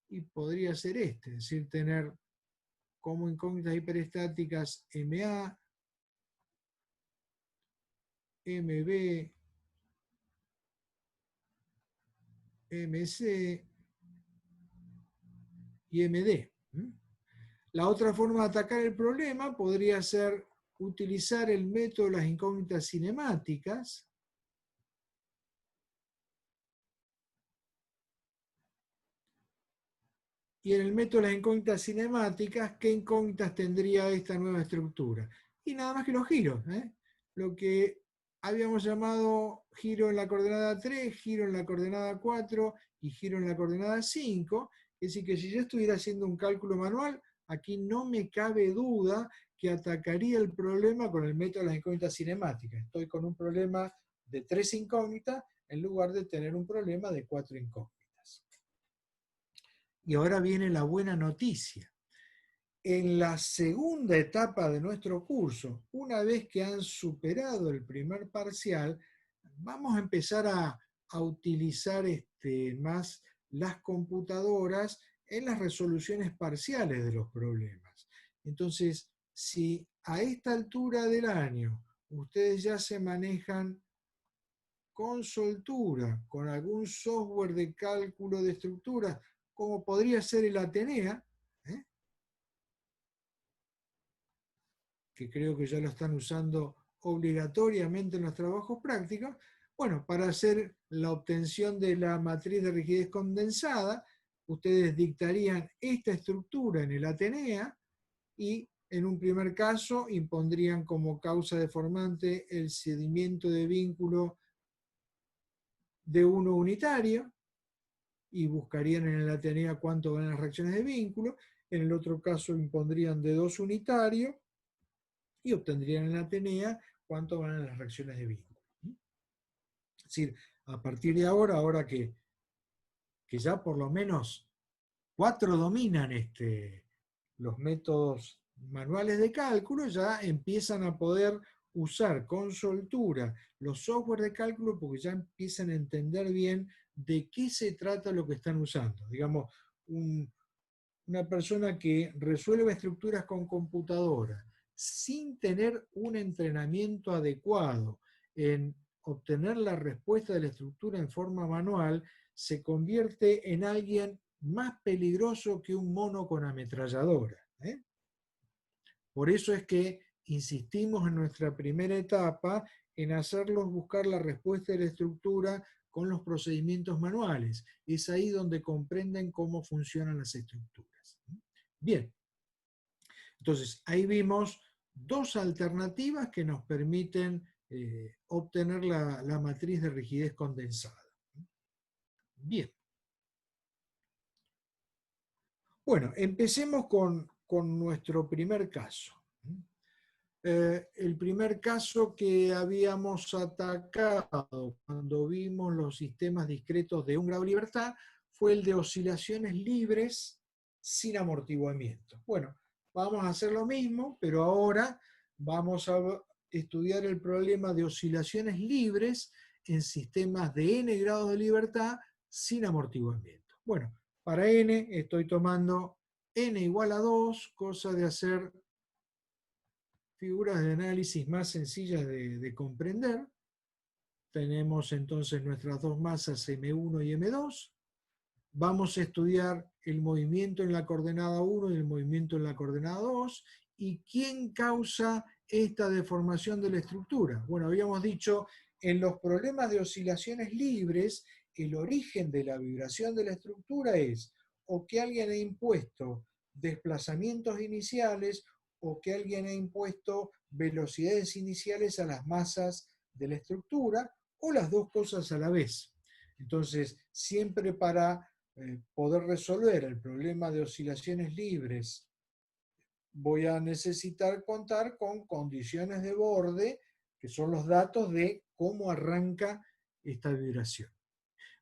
Speaker 1: y podría ser este, es decir, tener como incógnitas hiperestáticas MA, MB, MC y MD. La otra forma de atacar el problema podría ser utilizar el método de las incógnitas cinemáticas. Y en el método de las incógnitas cinemáticas, ¿qué incógnitas tendría esta nueva estructura? Y nada más que los giros. Lo que habíamos llamado giro en la coordenada 3, giro en la coordenada 4 y giro en la coordenada 5. Es decir, que si yo estuviera haciendo un cálculo manual, aquí no me cabe duda que atacaría el problema con el método de las incógnitas cinemáticas. Estoy con un problema de 3 incógnitas en lugar de tener un problema de 4 incógnitas. Y ahora viene la buena noticia. En la segunda etapa de nuestro curso, una vez que han superado el primer parcial, vamos a empezar a utilizar más las computadoras en las resoluciones parciales de los problemas. Entonces, si a esta altura del año ustedes ya se manejan con soltura, con algún software de cálculo de estructuras, como podría ser el Atenea, que creo que ya lo están usando obligatoriamente en los trabajos prácticos, bueno, para hacer la obtención de la matriz de rigidez condensada, ustedes dictarían esta estructura en el Atenea y en un primer caso impondrían como causa deformante el cedimiento de vínculo de uno unitario y buscarían en el Atenea cuánto van las reacciones de vínculo. En el otro caso impondrían de 2 unitario y obtendrían en la Atenea cuánto van las reacciones de vínculo. Es decir, a partir de ahora que ya por lo menos 4 dominan los métodos manuales de cálculo, ya empiezan a poder usar con soltura los software de cálculo porque ya empiezan a entender bien de qué se trata lo que están usando. Digamos, una persona que resuelve estructuras con computadora sin tener un entrenamiento adecuado en obtener la respuesta de la estructura en forma manual, se convierte en alguien más peligroso que un mono con ametralladora. Por eso es que insistimos en nuestra primera etapa en hacerlos buscar la respuesta de la estructura con los procedimientos manuales. Es ahí donde comprenden cómo funcionan las estructuras. Bien, entonces ahí vimos dos alternativas que nos permiten obtener la matriz de rigidez condensada. Bien. Bueno, empecemos con nuestro primer caso. El primer caso que habíamos atacado cuando vimos los sistemas discretos de un grado de libertad fue el de oscilaciones libres sin amortiguamiento. Bueno, vamos a hacer lo mismo, pero ahora vamos a estudiar el problema de oscilaciones libres en sistemas de n grados de libertad sin amortiguamiento. Bueno, para n estoy tomando n igual a 2, cosa de hacer figuras de análisis más sencillas de comprender. Tenemos entonces nuestras dos masas M1 y M2. Vamos a estudiar el movimiento en la coordenada 1 y el movimiento en la coordenada 2. ¿Y quién causa esta deformación de la estructura? Bueno, habíamos dicho, en los problemas de oscilaciones libres, el origen de la vibración de la estructura es o que alguien ha impuesto desplazamientos iniciales o que alguien ha impuesto velocidades iniciales a las masas de la estructura, o las dos cosas a la vez. Entonces, siempre para poder resolver el problema de oscilaciones libres, voy a necesitar contar con condiciones de borde, que son los datos de cómo arranca esta vibración.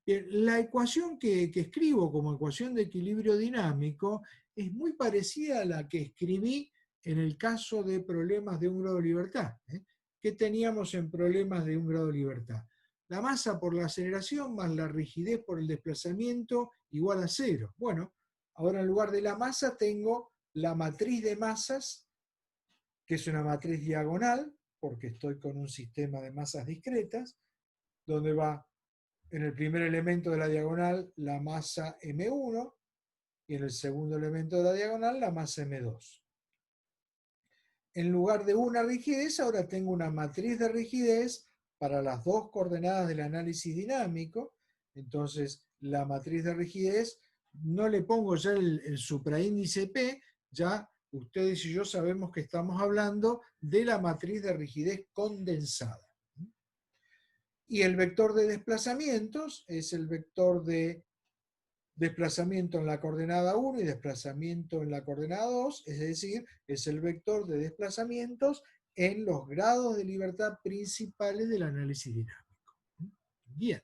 Speaker 1: Bien, la ecuación que escribo como ecuación de equilibrio dinámico es muy parecida a la que escribí en el caso de problemas de un grado de libertad. ¿Qué teníamos en problemas de un grado de libertad? La masa por la aceleración más la rigidez por el desplazamiento igual a 0. Bueno, ahora en lugar de la masa tengo la matriz de masas, que es una matriz diagonal, porque estoy con un sistema de masas discretas, donde va en el primer elemento de la diagonal la masa M1 y en el segundo elemento de la diagonal la masa M2. En lugar de una rigidez, ahora tengo una matriz de rigidez para las dos coordenadas del análisis dinámico. Entonces, la matriz de rigidez, no le pongo ya el supraíndice P, ya ustedes y yo sabemos que estamos hablando de la matriz de rigidez condensada. Y el vector de desplazamientos es el vector de desplazamiento en la coordenada 1 y desplazamiento en la coordenada 2, es decir, es el vector de desplazamientos en los grados de libertad principales del análisis dinámico. Bien.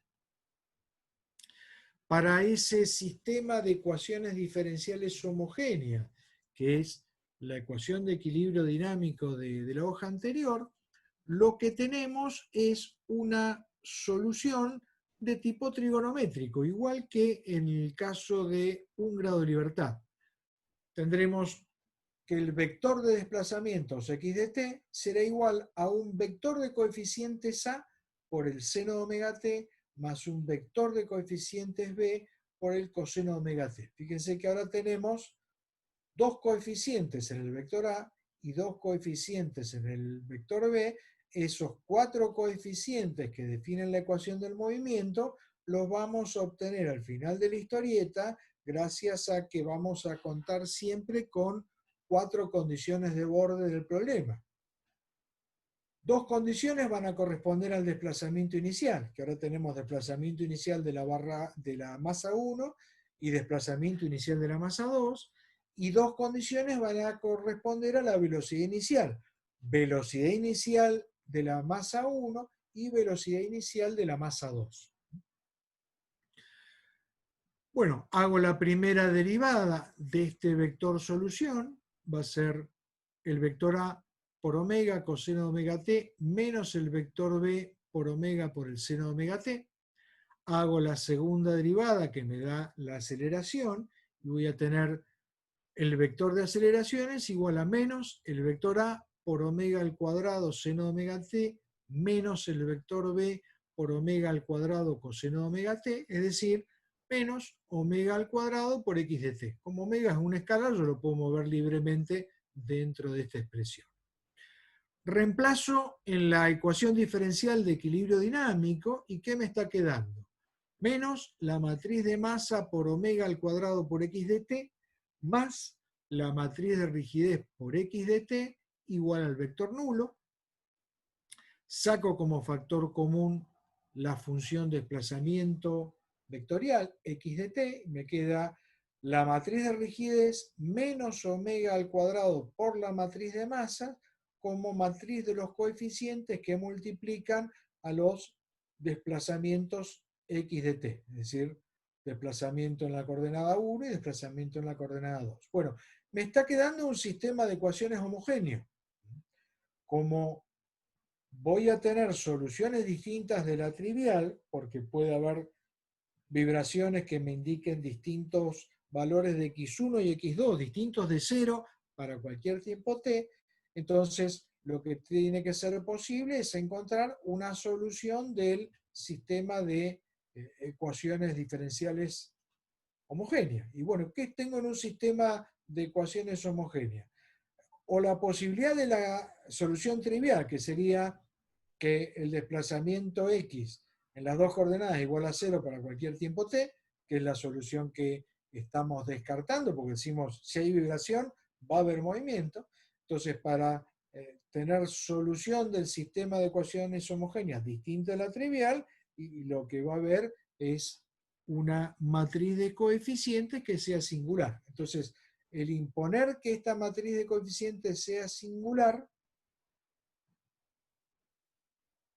Speaker 1: Para ese sistema de ecuaciones diferenciales homogéneas, que es la ecuación de equilibrio dinámico de la hoja anterior, lo que tenemos es una solución de tipo trigonométrico, igual que en el caso de un grado de libertad. Tendremos que el vector de desplazamientos x de t será igual a un vector de coeficientes a por el seno de omega t más un vector de coeficientes b por el coseno de omega t. Fíjense que ahora tenemos dos coeficientes en el vector a y dos coeficientes en el vector b. Esos cuatro coeficientes que definen la ecuación del movimiento los vamos a obtener al final de la historieta gracias a que vamos a contar siempre con cuatro condiciones de borde del problema. Dos condiciones van a corresponder al desplazamiento inicial, que ahora tenemos desplazamiento inicial de la barra de la masa 1 y desplazamiento inicial de la masa 2, y dos condiciones van a corresponder a la velocidad inicial. Velocidad inicial de la masa 1 y velocidad inicial de la masa 2. Bueno, hago la primera derivada de este vector solución, va a ser el vector A por omega coseno de omega t menos el vector B por omega por el seno de omega t. Hago la segunda derivada que me da la aceleración y voy a tener el vector de aceleraciones igual a menos el vector A por omega al cuadrado seno de omega t menos el vector B por omega al cuadrado coseno de omega t, es decir, menos omega al cuadrado por x de t. Como omega es un escalar, yo lo puedo mover libremente dentro de esta expresión. reemplazo en la ecuación diferencial de equilibrio dinámico, ¿y qué me está quedando? Menos la matriz de masa por omega al cuadrado por x de t, más la matriz de rigidez por x de t igual al vector nulo. Saco como factor común la función de desplazamiento vectorial x de t, me queda la matriz de rigidez menos omega al cuadrado por la matriz de masa como matriz de los coeficientes que multiplican a los desplazamientos x de t, es decir, desplazamiento en la coordenada 1 y desplazamiento en la coordenada 2. Bueno, me está quedando un sistema de ecuaciones homogéneo. Como voy a tener soluciones distintas de la trivial, porque puede haber vibraciones que me indiquen distintos valores de x1 y x2, distintos de 0 para cualquier tiempo t, entonces lo que tiene que ser posible es encontrar una solución del sistema de ecuaciones diferenciales homogéneas. Y bueno, ¿qué tengo en un sistema de ecuaciones homogéneas? O la posibilidad de la solución trivial, que sería que el desplazamiento x en las dos coordenadas es igual a 0 para cualquier tiempo t, que es la solución que estamos descartando, porque decimos, si hay vibración, va a haber movimiento. Entonces, para tener solución del sistema de ecuaciones homogéneas distinta a la trivial, y lo que va a haber es una matriz de coeficientes que sea singular. Entonces, el imponer que esta matriz de coeficientes sea singular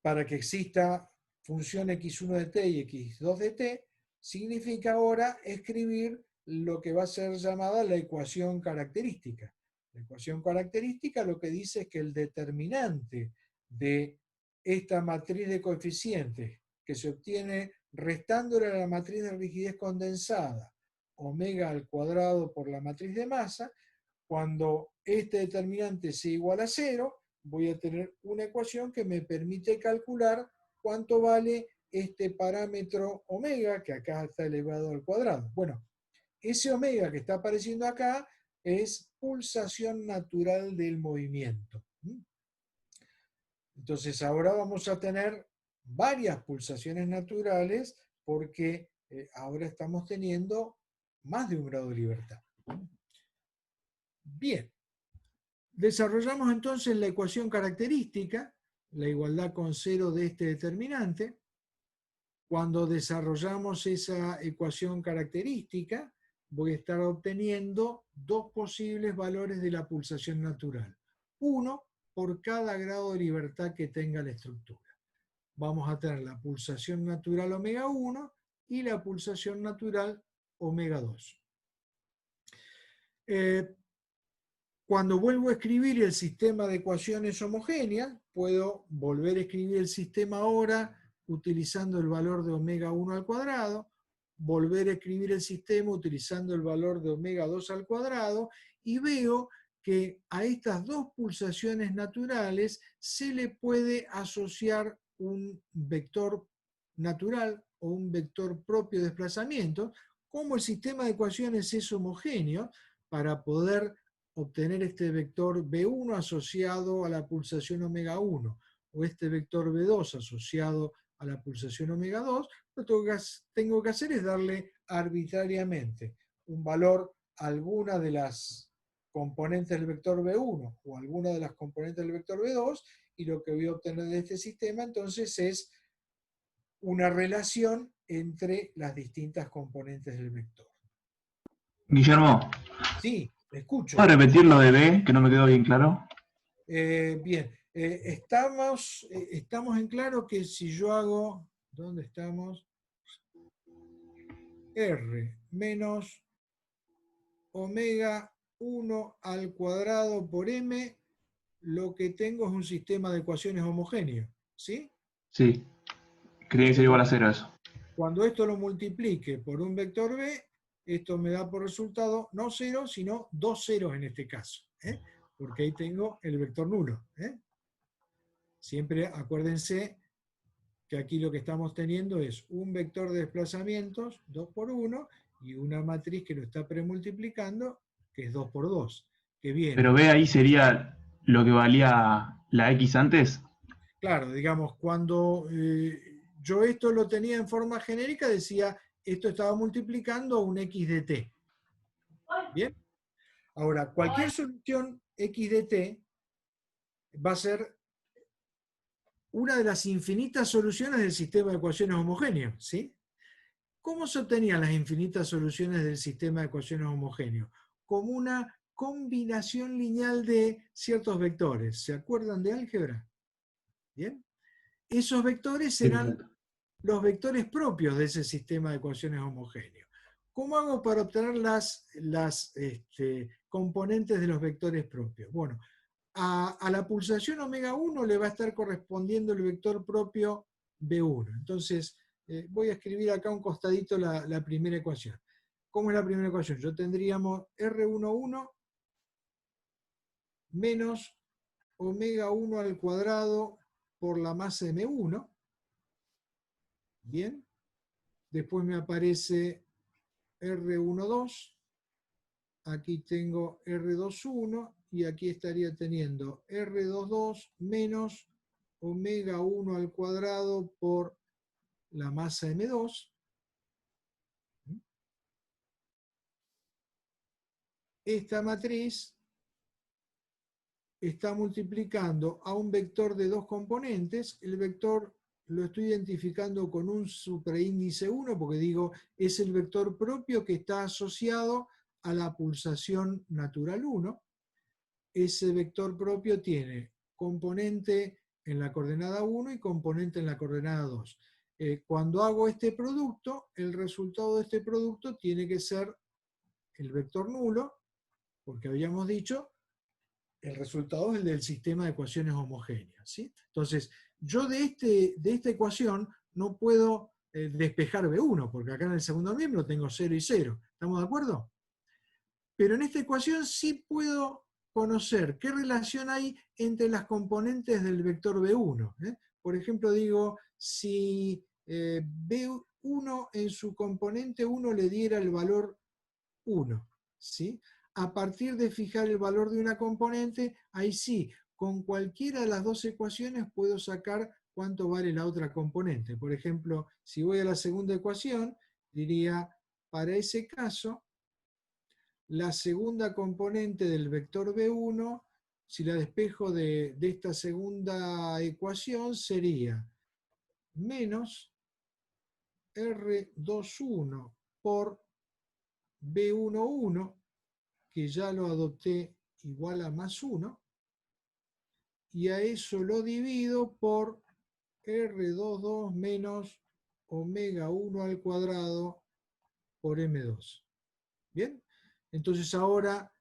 Speaker 1: para que exista función x1 de t y x2 de t, significa ahora escribir lo que va a ser llamada la ecuación característica. La ecuación característica lo que dice es que el determinante de esta matriz de coeficientes que se obtiene restándole a la matriz de rigidez condensada, omega al cuadrado por la matriz de masa, cuando este determinante sea igual a 0, voy a tener una ecuación que me permite calcular cuánto vale este parámetro omega, que acá está elevado al cuadrado. Bueno, ese omega que está apareciendo acá es pulsación natural del movimiento. Entonces ahora vamos a tener varias pulsaciones naturales porque ahora estamos teniendo más de un grado de libertad. Bien. Desarrollamos entonces la ecuación característica, la igualdad con 0 de este determinante. Cuando desarrollamos esa ecuación característica, voy a estar obteniendo dos posibles valores de la pulsación natural. Uno por cada grado de libertad que tenga la estructura. Vamos a tener la pulsación natural omega 1 y la pulsación natural omega 2. Cuando vuelvo a escribir el sistema de ecuaciones homogéneas, puedo volver a escribir el sistema ahora utilizando el valor de omega 1 al cuadrado, volver a escribir el sistema utilizando el valor de omega 2 al cuadrado, y veo que a estas dos pulsaciones naturales se le puede asociar un vector natural o un vector propio de desplazamiento. Como el sistema de ecuaciones es homogéneo, para poder obtener este vector B1 asociado a la pulsación omega 1 o este vector B2 asociado a la pulsación omega 2, lo que tengo que hacer es darle arbitrariamente un valor a alguna de las componentes del vector B1 o alguna de las componentes del vector B2, y lo que voy a obtener de este sistema entonces es una relación entre las distintas componentes del vector.
Speaker 2: Guillermo,
Speaker 1: Sí, escucho.
Speaker 2: ¿puedes repetir lo de B, que no me quedó bien claro?
Speaker 1: Bien, estamos en claro que si yo hago, ¿dónde estamos? R menos omega 1 al cuadrado por m, lo que tengo es un sistema de ecuaciones homogéneo, ¿sí?
Speaker 2: Sí, creía que sería igual a 0 eso.
Speaker 1: Cuando esto lo multiplique por un vector b, esto me da por resultado no 0, sino 2 ceros en este caso, porque ahí tengo el vector nulo. Siempre acuérdense que aquí lo que estamos teniendo es un vector de desplazamientos, 2 por 1, y una matriz que lo está premultiplicando, que es 2 por 2, que viene.
Speaker 2: Pero B ahí sería lo que valía la X antes.
Speaker 1: Claro, digamos, cuando yo esto lo tenía en forma genérica, decía, esto estaba multiplicando un x de t. ¿Bien? Ahora, cualquier solución x de t va a ser una de las infinitas soluciones del sistema de ecuaciones homogéneos, ¿sí? ¿Cómo se obtenían las infinitas soluciones del sistema de ecuaciones homogéneos? Como una combinación lineal de ciertos vectores. ¿Se acuerdan de álgebra? ¿Bien? Esos vectores
Speaker 2: Sí,
Speaker 1: serán
Speaker 2: perfecto.
Speaker 1: los vectores propios de ese sistema de ecuaciones homogéneos. ¿Cómo hago para obtener las componentes de los vectores propios? Bueno, a la pulsación omega 1 le va a estar correspondiendo el vector propio B1. Entonces, voy a escribir acá un costadito la primera ecuación. ¿Cómo es la primera ecuación? Yo tendríamos R11 menos omega 1 al cuadrado por la masa M1. Bien. Después me aparece R12. Aquí tengo R21 y aquí estaría teniendo R22 menos omega 1 al cuadrado por la masa M2. Esta matriz está multiplicando a un vector de dos componentes. El vector lo estoy identificando con un superíndice 1 porque digo, es el vector propio que está asociado a la pulsación natural 1. Ese vector propio tiene componente en la coordenada 1 y componente en la coordenada 2. Cuando hago este producto, el resultado de este producto tiene que ser el vector nulo, porque habíamos dicho, el resultado es el del sistema de ecuaciones homogéneas, ¿sí? Entonces, yo de esta ecuación no puedo despejar B1, porque acá en el segundo miembro tengo 0 y 0. ¿Estamos de acuerdo? Pero en esta ecuación sí puedo conocer qué relación hay entre las componentes del vector B1. Por ejemplo, digo, si B1 en su componente 1 le diera el valor 1, ¿sí? A partir de fijar el valor de una componente, ahí sí, con cualquiera de las dos ecuaciones puedo sacar cuánto vale la otra componente. Por ejemplo, si voy a la segunda ecuación, diría, para ese caso, la segunda componente del vector B1, si la despejo de esta segunda ecuación, sería menos R21 por B11, que ya lo adopté igual a más 1, y a eso lo divido por R22 menos omega 1 al cuadrado por M2. ¿Bien? Entonces ahora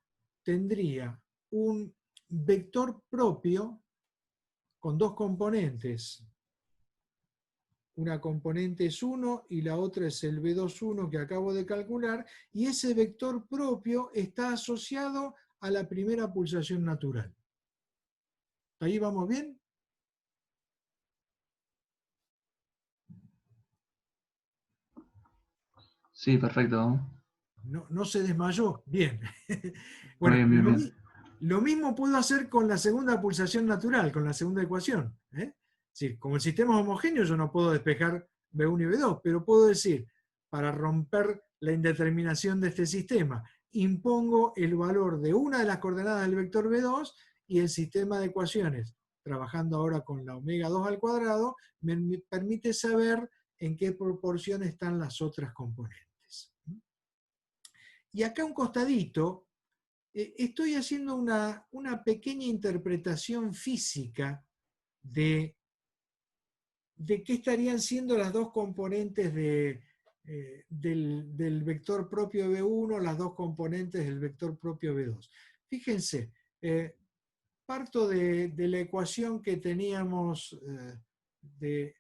Speaker 1: tendría un vector propio con dos componentes. Una componente es 1 y la otra es el B21 que acabo de calcular, y ese vector propio está asociado a la primera pulsación natural. ¿Ahí vamos bien?
Speaker 2: Sí, perfecto.
Speaker 1: No, no se desmayó. Bien.
Speaker 2: Muy
Speaker 1: Bueno,
Speaker 2: bien, bien, bien.
Speaker 1: lo mismo puedo hacer con la segunda pulsación natural, con la segunda ecuación. Sí, como el sistema es homogéneo, yo no puedo despejar B1 y B2, pero puedo decir, para romper la indeterminación de este sistema, impongo el valor de una de las coordenadas del vector B2 y el sistema de ecuaciones, trabajando ahora con la omega 2 al cuadrado, me permite saber en qué proporción están las otras componentes. Y acá un costadito, estoy haciendo una pequeña interpretación física de qué estarían siendo las dos componentes del vector propio B1, las dos componentes del vector propio B2. Fíjense, parto de la ecuación que teníamos de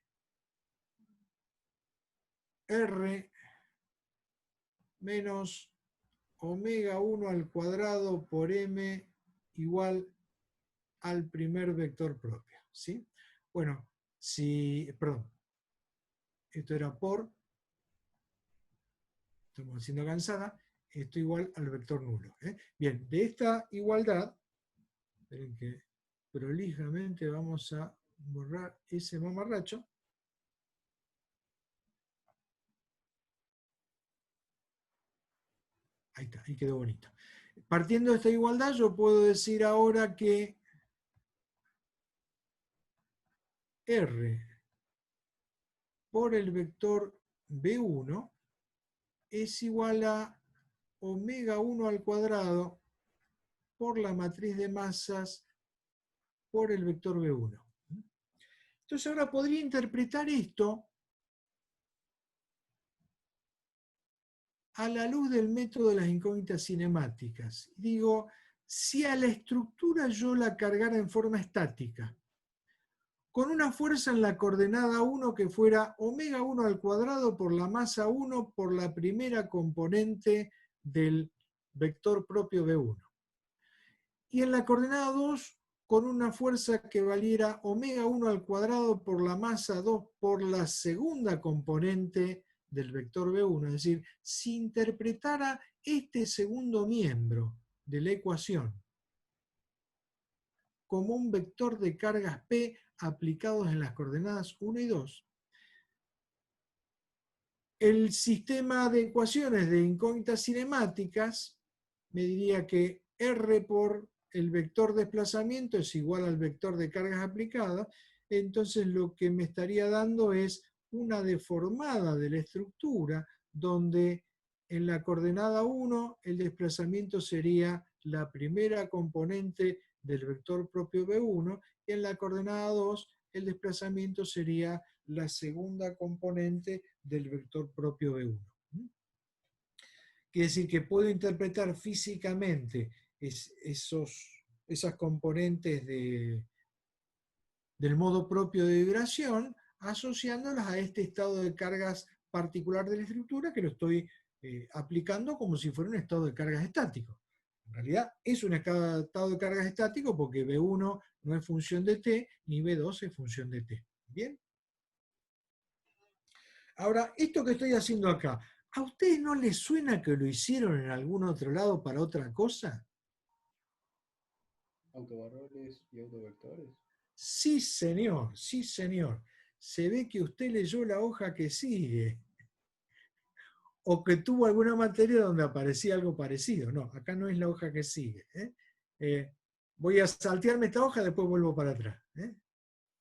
Speaker 1: R menos omega 1 al cuadrado por M igual al primer vector propio, ¿sí? Bueno, perdón, esto era por, estamos haciendo cansada, esto igual al vector nulo. Bien, de esta igualdad, esperen que prolijamente vamos a borrar ese mamarracho. Ahí está, ahí quedó bonito. Partiendo de esta igualdad, yo puedo decir ahora que R por el vector B1 es igual a omega 1 al cuadrado por la matriz de masas por el vector B1. Entonces ahora podría interpretar esto a la luz del método de las incógnitas cinemáticas. Digo, si a la estructura yo la cargara en forma estática, con una fuerza en la coordenada 1 que fuera omega 1 al cuadrado por la masa 1 por la primera componente del vector propio B1. Y en la coordenada 2 con una fuerza que valiera omega 1 al cuadrado por la masa 2 por la segunda componente del vector B1. Es decir, si interpretara este segundo miembro de la ecuación como un vector de cargas P aplicados en las coordenadas 1 y 2, el sistema de ecuaciones de incógnitas cinemáticas me diría que R por el vector desplazamiento es igual al vector de cargas aplicadas, entonces lo que me estaría dando es una deformada de la estructura donde en la coordenada 1 el desplazamiento sería la primera componente del vector propio B1 y en la coordenada 2 el desplazamiento sería la segunda componente del vector propio B1. Quiere decir que puedo interpretar físicamente esas componentes del modo propio de vibración asociándolas a este estado de cargas particular de la estructura que lo estoy aplicando como si fuera un estado de cargas estático. En realidad es un estado de cargas estático porque B1 no es función de T ni B2 es función de T. ¿Bien? Ahora, esto que estoy haciendo acá, ¿a ustedes no les suena que lo hicieron en algún otro lado para otra cosa?
Speaker 3: Autovalores y autovectores.
Speaker 1: Sí, señor, sí, señor. Se ve que usted leyó la hoja que sigue. O que tuvo alguna materia donde aparecía algo parecido. No, acá no es la hoja que sigue. Voy a saltearme esta hoja, después vuelvo para atrás.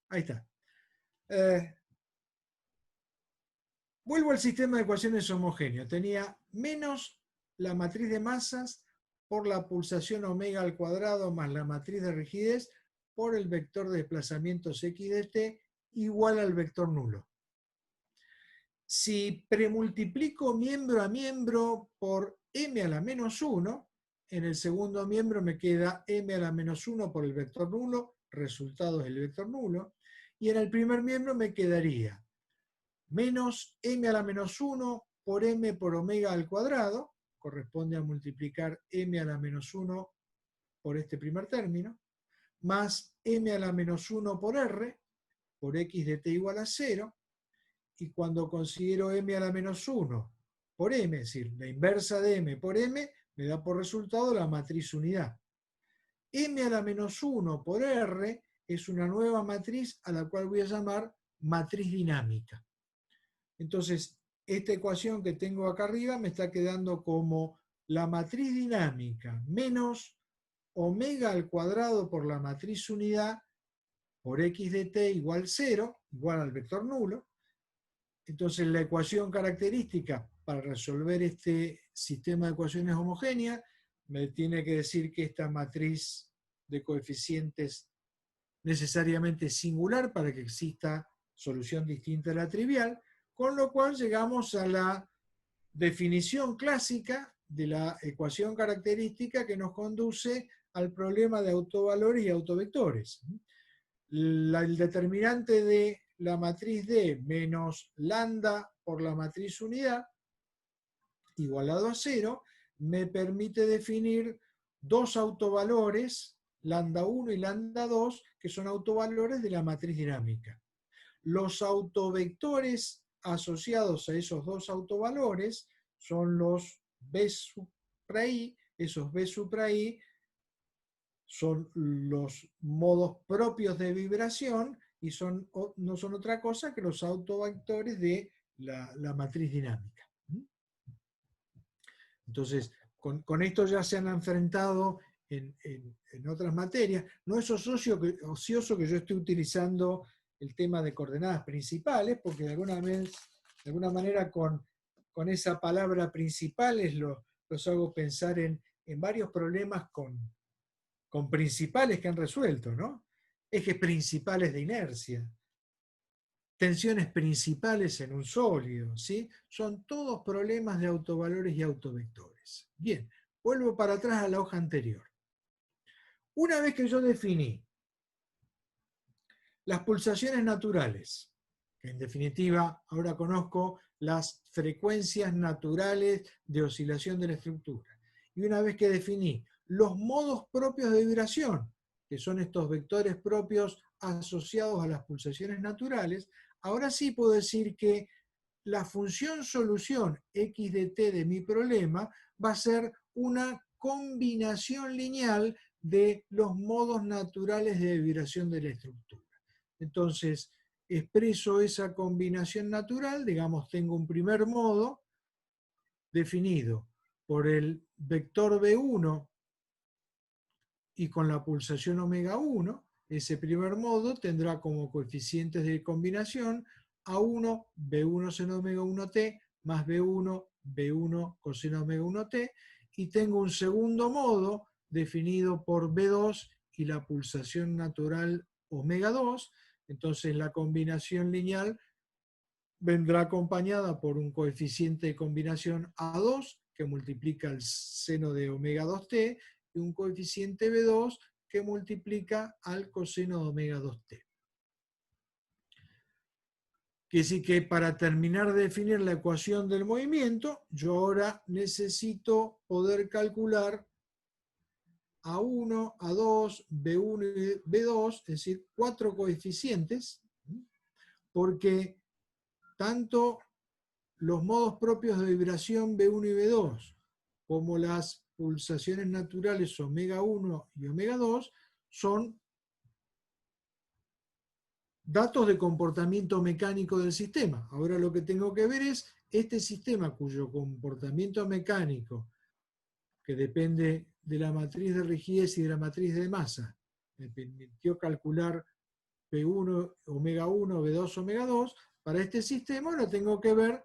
Speaker 1: Ahí está. Vuelvo al sistema de ecuaciones homogéneo. Tenía menos la matriz de masas por la pulsación omega al cuadrado más la matriz de rigidez por el vector de desplazamientos x de t igual al vector nulo. Si premultiplico miembro a miembro por m a la menos 1, en el segundo miembro me queda m a la menos 1 por el vector nulo, resultado del vector nulo, y en el primer miembro me quedaría menos m a la menos 1 por m por omega al cuadrado, corresponde a multiplicar m a la menos 1 por este primer término, más m a la menos 1 por r, por x de t igual a 0, y cuando considero m a la menos 1 por m, es decir, la inversa de m por m, me da por resultado la matriz unidad. M a la menos 1 por r es una nueva matriz a la cual voy a llamar matriz dinámica. Entonces, esta ecuación que tengo acá arriba me está quedando como la matriz dinámica menos omega al cuadrado por la matriz unidad por x de t igual 0, igual al vector nulo. Entonces, la ecuación característica para resolver este sistema de ecuaciones homogéneas me tiene que decir que esta matriz de coeficientes necesariamente singular para que exista solución distinta a la trivial, con lo cual llegamos a la definición clásica de la ecuación característica que nos conduce al problema de autovalores y autovectores. El determinante de la matriz D menos lambda por la matriz unidad, igualado a 0, me permite definir dos autovalores, lambda 1 y lambda 2, que son autovalores de la matriz dinámica. Los autovectores asociados a esos dos autovalores son los B supra I, esos B supra I son los modos propios de vibración y no son otra cosa que los autovectores de la matriz dinámica. Entonces, con esto ya se han enfrentado en otras materias. No es ocioso que yo esté utilizando el tema de coordenadas principales, porque de alguna manera con esa palabra principales los hago pensar en varios problemas con principales que han resuelto, ¿no? Ejes principales de inercia, tensiones principales en un sólido, ¿sí? Son todos problemas de autovalores y autovectores. Bien, vuelvo para atrás a la hoja anterior. Una vez que yo definí las pulsaciones naturales, que en definitiva ahora conozco las frecuencias naturales de oscilación de la estructura, y una vez que definí los modos propios de vibración, que son estos vectores propios asociados a las pulsaciones naturales, ahora sí puedo decir que la función solución x de t de mi problema va a ser una combinación lineal de los modos naturales de vibración de la estructura. Entonces, expreso esa combinación natural, digamos, tengo un primer modo definido por el vector B1 y con la pulsación omega 1, ese primer modo tendrá como coeficientes de combinación A1, B1 seno omega 1t, más B1, B1 coseno omega 1t, y tengo un segundo modo definido por B2 y la pulsación natural omega 2, entonces la combinación lineal vendrá acompañada por un coeficiente de combinación A2 que multiplica el seno de omega 2t y un coeficiente B2 que multiplica al coseno de omega 2t. Que sí que para terminar de definir la ecuación del movimiento, yo ahora necesito poder calcular A1, A2, B1 y B2, es decir, 4 coeficientes, porque tanto los modos propios de vibración B1 y B2, como las pulsaciones naturales omega 1 y omega 2, son datos de comportamiento mecánico del sistema. Ahora lo que tengo que ver es este sistema cuyo comportamiento mecánico, que depende de la matriz de rigidez y de la matriz de masa, me permitió calcular P1, omega 1, B2, omega 2, para este sistema ahora tengo que ver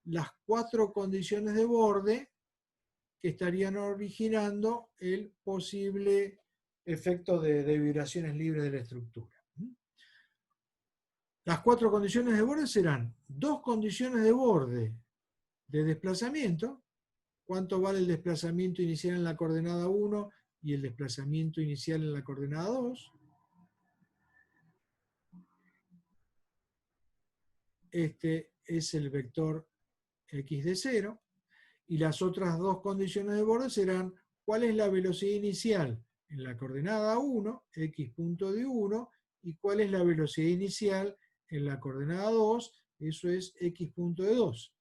Speaker 1: las 4 condiciones de borde que estarían originando el posible efecto de vibraciones libres de la estructura. Las 4 condiciones de borde serán 2 condiciones de borde de desplazamiento, cuánto vale el desplazamiento inicial en la coordenada 1 y el desplazamiento inicial en la coordenada 2. Este es el vector x de 0. Y las otras 2 condiciones de borde serán cuál es la velocidad inicial en la coordenada 1, x punto de 1, y cuál es la velocidad inicial en la coordenada 2, eso es x punto de 2.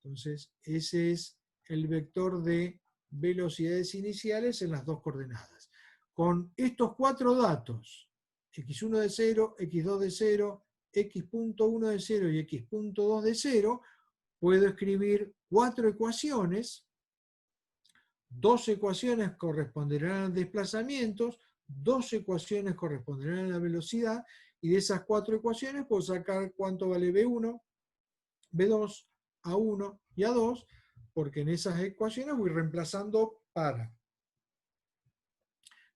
Speaker 1: Entonces, ese es el vector de velocidades iniciales en las 2 coordenadas. Con estos 4 datos, x1 de 0, x2 de 0, x.1 de 0 y x.2 de 0, puedo escribir 4 ecuaciones, 2 ecuaciones corresponderán a desplazamientos, 2 ecuaciones corresponderán a la velocidad, y de esas 4 ecuaciones puedo sacar cuánto vale B1, B2, A1 y A2, porque en esas ecuaciones voy reemplazando para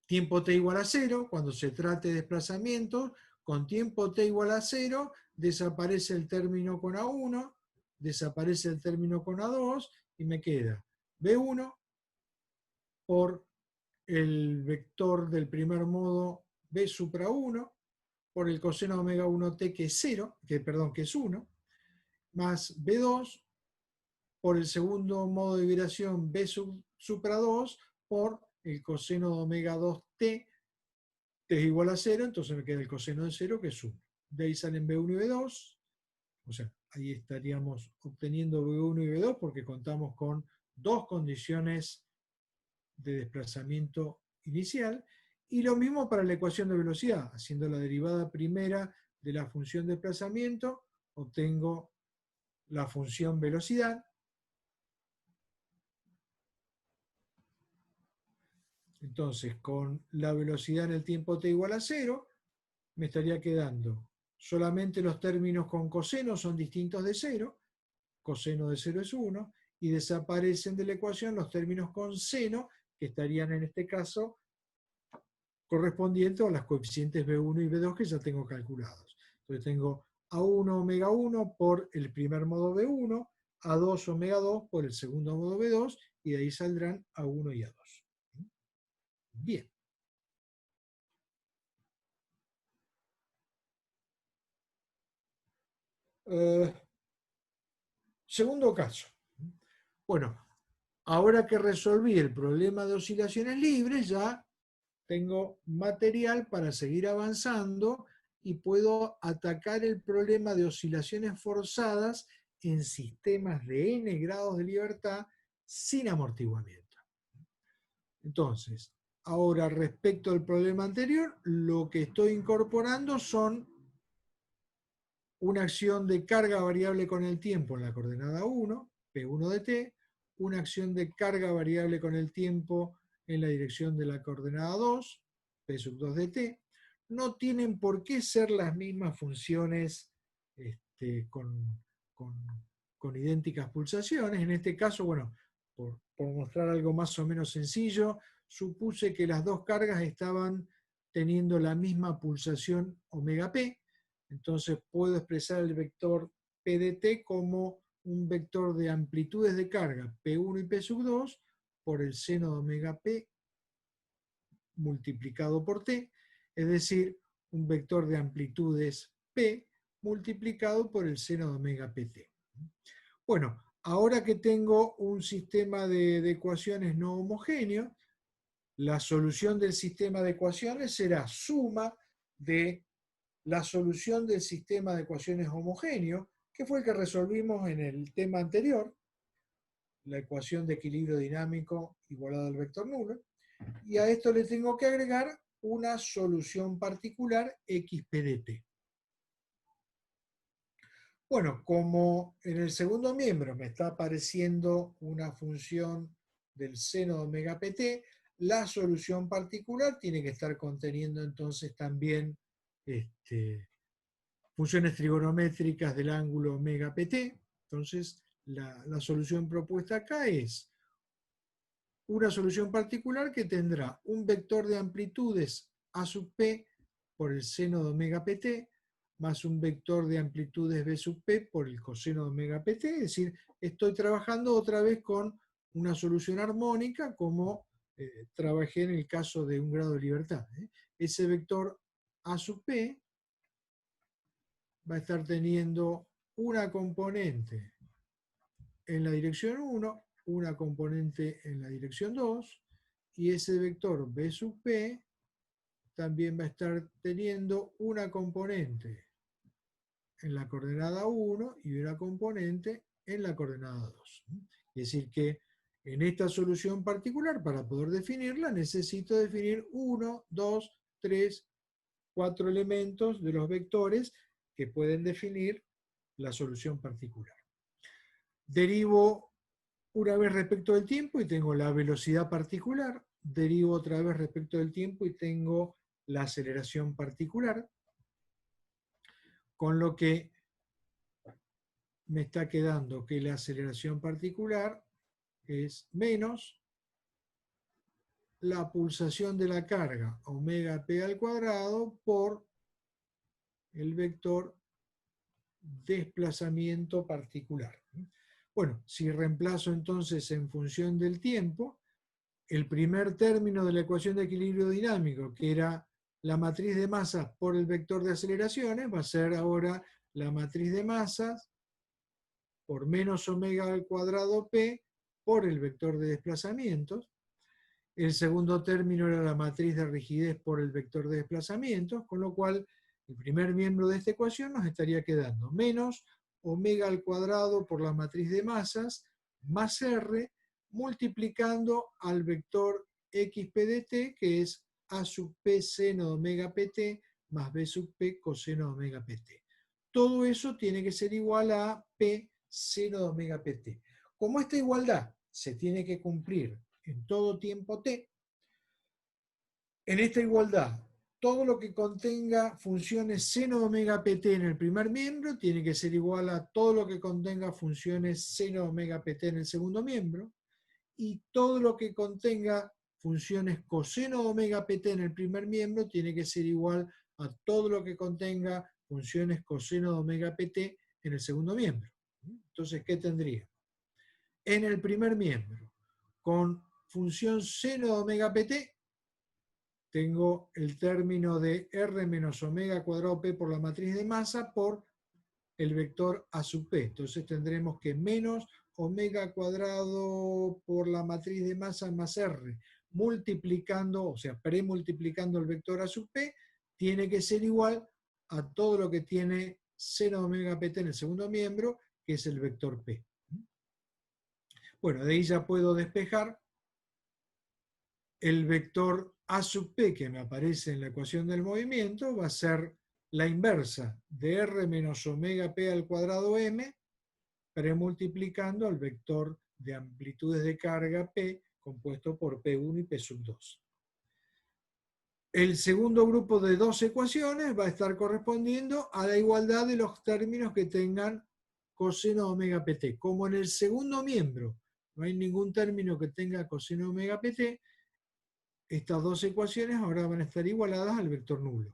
Speaker 1: tiempo t igual a 0, cuando se trate de desplazamiento, con tiempo t igual a 0, desaparece el término con A1, desaparece el término con A2, y me queda B1 por el vector del primer modo B supra 1, por el coseno de omega 1t que es 0, que es 1, más B2 por el segundo modo de vibración B supra 2 por el coseno de omega 2t, t es igual a 0, entonces me queda el coseno de 0 que es 1. De ahí salen B1 y B2, o sea, ahí estaríamos obteniendo B1 y B2 porque contamos con 2 condiciones de desplazamiento inicial, y lo mismo para la ecuación de velocidad. Haciendo la derivada primera de la función de desplazamiento, obtengo la función velocidad. Entonces, con la velocidad en el tiempo t igual a 0, me estaría quedando solamente los términos con coseno son distintos de 0, coseno de 0 es 1, y desaparecen de la ecuación los términos con seno, que estarían en este caso correspondientes a las coeficientes B1 y B2 que ya tengo calculados. Entonces tengo A1 omega 1 por el primer modo B1, A2 omega 2 por el segundo modo B2, y de ahí saldrán A1 y A2. Bien. Segundo caso. Bueno, ahora que resolví el problema de oscilaciones libres, ya tengo material para seguir avanzando y puedo atacar el problema de oscilaciones forzadas en sistemas de n grados de libertad sin amortiguamiento. Entonces, ahora respecto al problema anterior, lo que estoy incorporando son una acción de carga variable con el tiempo en la coordenada 1, P1 de t, una acción de carga variable con el tiempo en la dirección de la coordenada 2, P sub 2 de t. No tienen por qué ser las mismas funciones con idénticas pulsaciones. En este caso, bueno, por mostrar algo más o menos sencillo, supuse que las dos cargas estaban teniendo la misma pulsación omega p. Entonces puedo expresar el vector P de t como un vector de amplitudes de carga P1 y P sub 2 por el seno de omega P multiplicado por t, es decir, un vector de amplitudes P multiplicado por el seno de omega pt. Bueno, ahora que tengo un sistema de ecuaciones no homogéneo, la solución del sistema de ecuaciones será suma de la solución del sistema de ecuaciones homogéneo, que fue el que resolvimos en el tema anterior, la ecuación de equilibrio dinámico igualada al vector nulo, y a esto le tengo que agregar una solución particular xp de t. Bueno, como en el segundo miembro me está apareciendo una función del seno de omega pt, la solución particular tiene que estar conteniendo entonces también funciones trigonométricas del ángulo omega pt. Entonces, la solución propuesta acá es una solución particular que tendrá un vector de amplitudes a sub p por el seno de omega pt, más un vector de amplitudes b sub p por el coseno de omega pt, es decir, estoy trabajando otra vez con una solución armónica como trabajé en el caso de un grado de libertad. Ese vector a sub p va a estar teniendo una componente en la dirección 1, una componente en la dirección 2, y ese vector b sub p también va a estar teniendo una componente en la coordenada 1 y una componente en la coordenada 2. Es decir que en esta solución particular, para poder definirla, necesito definir 1, 2, 3, 4 elementos de los vectores que pueden definir la solución particular. Derivo una vez respecto del tiempo y tengo la velocidad particular, derivo otra vez respecto del tiempo y tengo la aceleración particular, con lo que me está quedando que la aceleración particular es menos la pulsación de la carga omega p al cuadrado por el vector desplazamiento particular. Bueno, si reemplazo entonces en función del tiempo, el primer término de la ecuación de equilibrio dinámico, que era la matriz de masas por el vector de aceleraciones, va a ser ahora la matriz de masas por menos omega al cuadrado p por el vector de desplazamientos. El segundo término era la matriz de rigidez por el vector de desplazamientos, con lo cual el primer miembro de esta ecuación nos estaría quedando menos omega al cuadrado por la matriz de masas más r multiplicando al vector x p de t, que es a sub p seno de omega pt más b sub p coseno de omega pt. Todo eso tiene que ser igual a p seno de omega pt. Como esta igualdad se tiene que cumplir en todo tiempo t, en esta igualdad, todo lo que contenga funciones seno de omega pt en el primer miembro tiene que ser igual a todo lo que contenga funciones seno de omega pt en el segundo miembro, y todo lo que contenga funciones coseno de omega pt en el primer miembro tiene que ser igual a todo lo que contenga funciones coseno de omega pt en el segundo miembro. Entonces, ¿qué tendría? En el primer miembro, con función seno de omega pt, tengo el término de R menos omega cuadrado P por la matriz de masa por el vector A sub P. Entonces tendremos que menos omega cuadrado por la matriz de masa más R, multiplicando, o sea, premultiplicando el vector A sub P, tiene que ser igual a todo lo que tiene seno de omega pt en el segundo miembro, que es el vector P. Bueno, de ahí ya puedo despejar el vector A sub P que me aparece en la ecuación del movimiento, va a ser la inversa de R menos omega P al cuadrado M, premultiplicando al vector de amplitudes de carga P, compuesto por P1 y P sub 2. El segundo grupo de dos ecuaciones va a estar correspondiendo a la igualdad de los términos que tengan coseno de omega pt. Como en el segundo miembro no hay ningún término que tenga coseno de omega pt, estas dos ecuaciones ahora van a estar igualadas al vector nulo.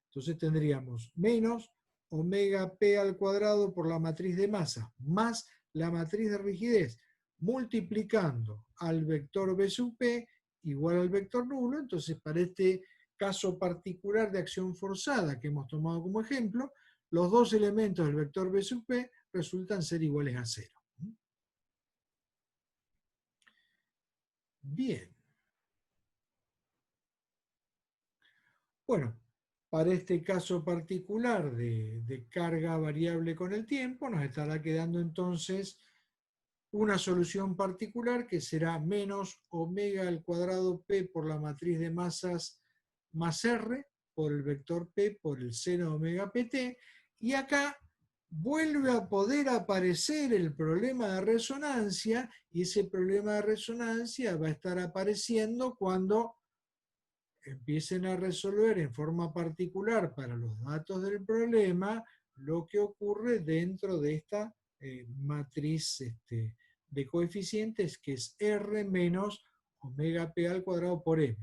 Speaker 1: Entonces tendríamos menos omega p al cuadrado por la matriz de masa más la matriz de rigidez multiplicando al vector b sub p igual al vector nulo. Entonces, para este caso particular de acción forzada que hemos tomado como ejemplo, los dos elementos del vector b sub p resultan ser iguales a 0. Bien. Bueno, para este caso particular de carga variable con el tiempo, nos estará quedando entonces una solución particular que será menos omega al cuadrado p por la matriz de masas más r por el vector p por el seno de omega pt, y acá vuelve a poder aparecer el problema de resonancia, y ese problema de resonancia va a estar apareciendo cuando empiecen a resolver en forma particular para los datos del problema lo que ocurre dentro de esta matriz de coeficientes, que es R menos omega p al cuadrado por m,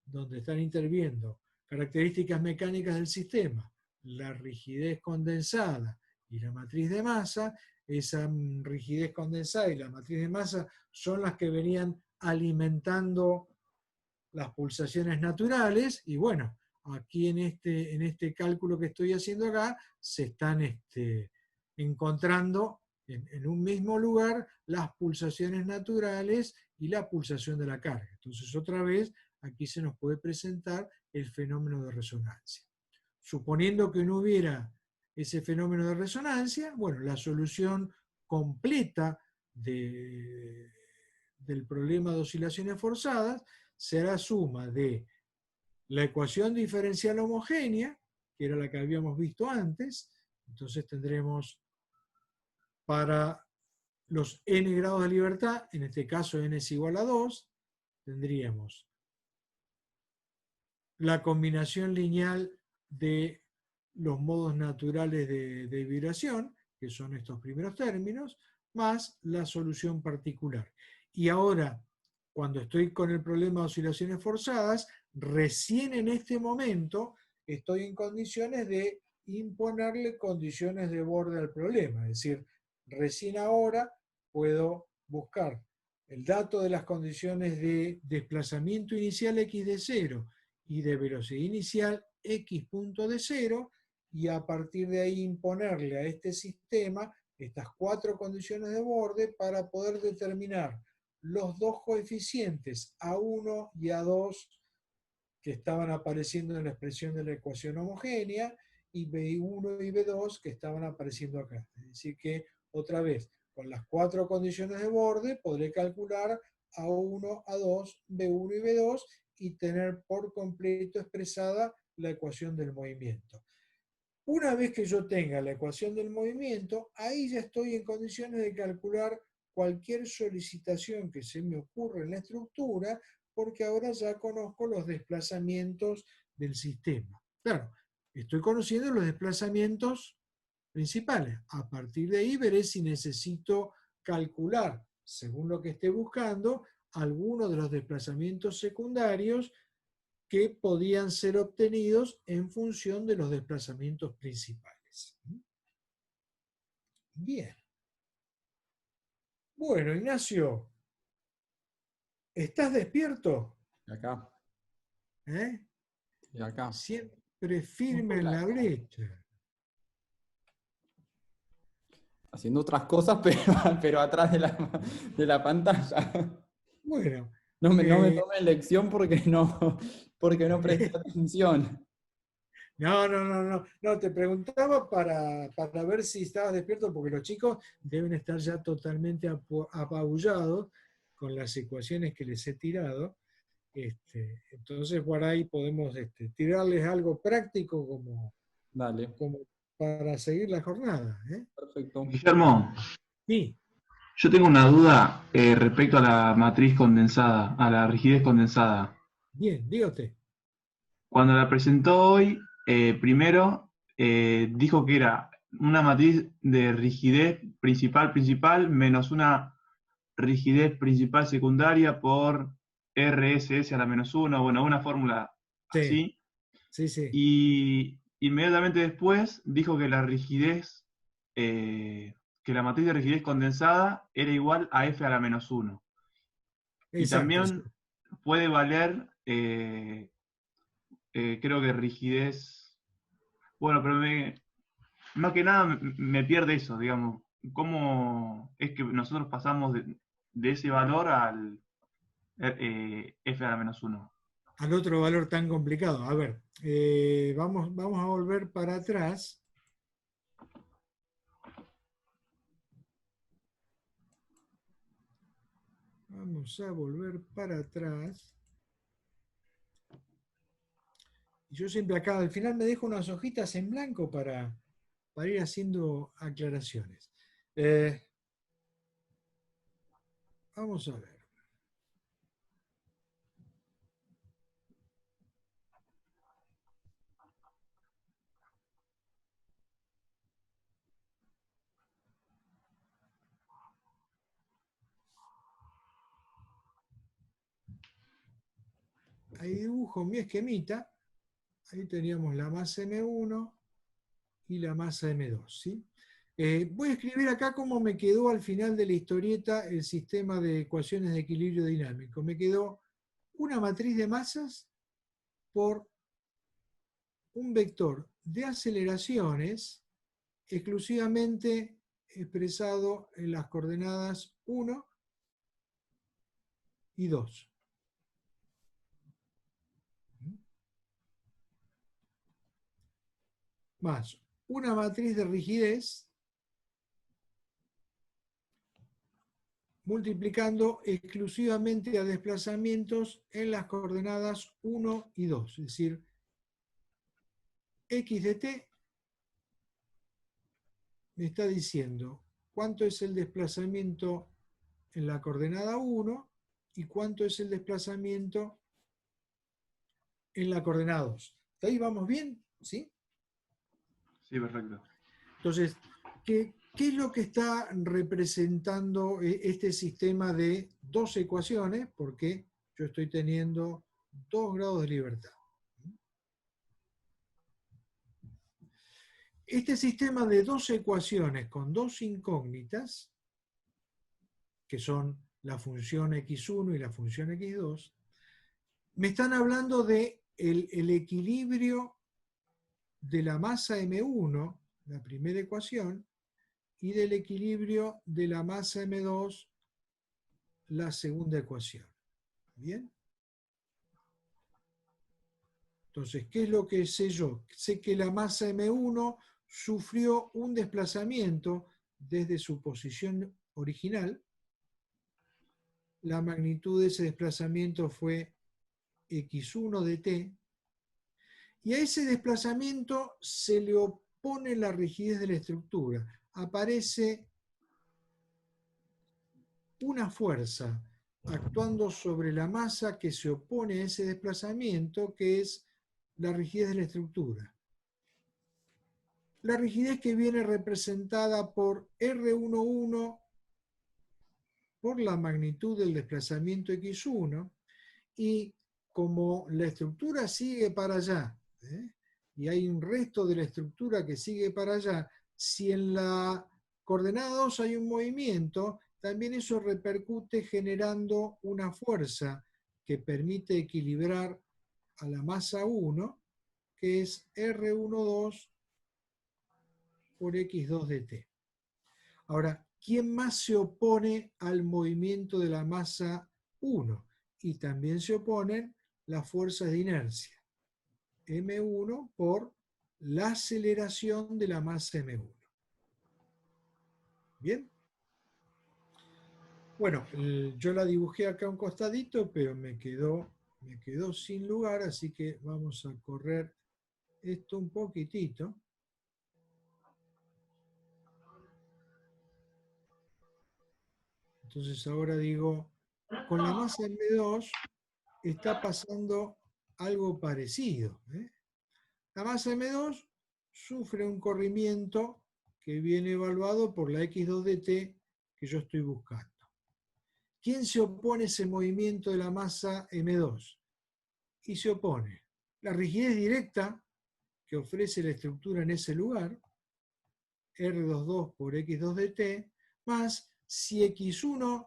Speaker 1: donde están interviniendo características mecánicas del sistema, la rigidez condensada y la matriz de masa. Esa rigidez condensada y la matriz de masa son las que venían alimentando las pulsaciones naturales, y bueno, aquí en este cálculo que estoy haciendo acá, se están encontrando en un mismo lugar las pulsaciones naturales y la pulsación de la carga. Entonces, otra vez, aquí se nos puede presentar el fenómeno de resonancia. Suponiendo que no hubiera ese fenómeno de resonancia, bueno, la solución completa del problema de oscilaciones forzadas será suma de la ecuación diferencial homogénea, que era la que habíamos visto antes. Entonces tendremos para los n grados de libertad, en este caso n es igual a 2, tendríamos la combinación lineal de los modos naturales de vibración, que son estos primeros términos, más la solución particular. Y ahora, cuando estoy con el problema de oscilaciones forzadas, recién en este momento estoy en condiciones de imponerle condiciones de borde al problema. Es decir, recién ahora puedo buscar el dato de las condiciones de desplazamiento inicial x de 0 y de velocidad inicial x punto de 0, y a partir de ahí imponerle a este sistema estas cuatro condiciones de borde para poder determinar los dos coeficientes A1 y A2 que estaban apareciendo en la expresión de la ecuación homogénea, y B1 y B2 que estaban apareciendo acá. Es decir que, otra vez, con las cuatro condiciones de borde podré calcular A1, A2, B1 y B2 y tener por completo expresada la ecuación del movimiento. Una vez que yo tenga la ecuación del movimiento, ahí ya estoy en condiciones de calcular cualquier solicitación que se me ocurra en la estructura, porque ahora ya conozco los desplazamientos del sistema. Claro, estoy conociendo los desplazamientos principales. A partir de ahí veré si necesito calcular, según lo que esté buscando, algunos de los desplazamientos secundarios que podían ser obtenidos en función de los desplazamientos principales. Bien. Bueno, Ignacio, ¿estás despierto?
Speaker 4: Y acá,
Speaker 1: ¿Eh?
Speaker 4: y acá.
Speaker 1: Siempre firme en la brecha.
Speaker 4: Haciendo otras cosas, pero atrás de la pantalla.
Speaker 1: Bueno.
Speaker 4: No me tomen lección porque no presté atención.
Speaker 1: No, te preguntaba para ver si estabas despierto, porque los chicos deben estar ya totalmente apabullados con las ecuaciones que les he tirado. Entonces, por ahí podemos tirarles algo práctico
Speaker 4: Dale,
Speaker 1: como para seguir la jornada.
Speaker 4: perfecto.
Speaker 2: Guillermo,
Speaker 1: Sí,
Speaker 2: yo tengo una duda respecto a la matriz condensada, a la rigidez condensada.
Speaker 1: bien, dígate.
Speaker 2: Cuando la presentó hoy, primero dijo que era una matriz de rigidez principal menos una rigidez principal secundaria por RSS a la menos 1, bueno, una fórmula
Speaker 1: Sí,
Speaker 2: así.
Speaker 1: sí.
Speaker 2: Y inmediatamente después dijo que la rigidez, que la matriz de rigidez condensada era igual a F a la menos 1. Y
Speaker 1: Exacto. Sí.
Speaker 2: también puede valer, creo que rigidez, bueno, pero más que nada me pierde eso, digamos. ¿Cómo es que nosotros pasamos de ese valor al F a la menos 1?
Speaker 1: Al otro valor tan complicado. A ver, vamos a volver para atrás. Vamos a volver para atrás. Y yo siempre acá al final me dejo unas hojitas en blanco para ir haciendo aclaraciones. Vamos a ver. Ahí dibujo mi esquemita. Ahí teníamos la masa M1 y la masa M2. ¿Sí? Voy a escribir acá cómo me quedó al final de la historieta el sistema de ecuaciones de equilibrio dinámico. Me quedó una matriz de masas por un vector de aceleraciones exclusivamente expresado en las coordenadas 1 y 2. Más una matriz de rigidez multiplicando exclusivamente a desplazamientos en las coordenadas 1 y 2. Es decir, x de t me está diciendo cuánto es el desplazamiento en la coordenada 1 y cuánto es el desplazamiento en la coordenada 2. ¿De ahí vamos bien? ¿Sí?
Speaker 2: Sí, perfecto.
Speaker 1: Entonces, ¿qué es lo que está representando este sistema de dos ecuaciones? Porque yo estoy teniendo 2 grados de libertad. Este sistema de dos ecuaciones con dos incógnitas, que son la función x1 y la función x2, me están hablando de el equilibrio de la masa M1, la primera ecuación, y del equilibrio de la masa M2, la segunda ecuación. ¿Bien? Entonces, ¿qué es lo que sé yo? Sé que la masa M1 sufrió un desplazamiento desde su posición original la magnitud de ese desplazamiento fue x1 de t, y a ese desplazamiento se le opone la rigidez de la estructura. Aparece una fuerza actuando sobre la masa que se opone a ese desplazamiento, que es la rigidez de la estructura. La rigidez que viene representada por R11 por la magnitud del desplazamiento x1, y como la estructura sigue para allá, y hay un resto de la estructura que sigue para allá, si en la coordenada 2 hay un movimiento, también eso repercute generando una fuerza que permite equilibrar a la masa 1, que es R12 por x2 de t. Ahora, ¿quién más se opone al movimiento de la masa 1? Y también se oponen las fuerzas de inercia, M1 por la aceleración de la masa M1. ¿Bien? Bueno, yo la dibujé acá a un costadito, pero me quedó sin lugar, así que vamos a correr esto un poquitito. Entonces ahora digo, con la masa M2 está pasando algo parecido. La masa M2 sufre un corrimiento que viene evaluado por la x2 de t que yo estoy buscando. ¿Quién se opone a ese movimiento de la masa M2? Y se opone la rigidez directa que ofrece la estructura en ese lugar, R22 por x2 de t, más si x1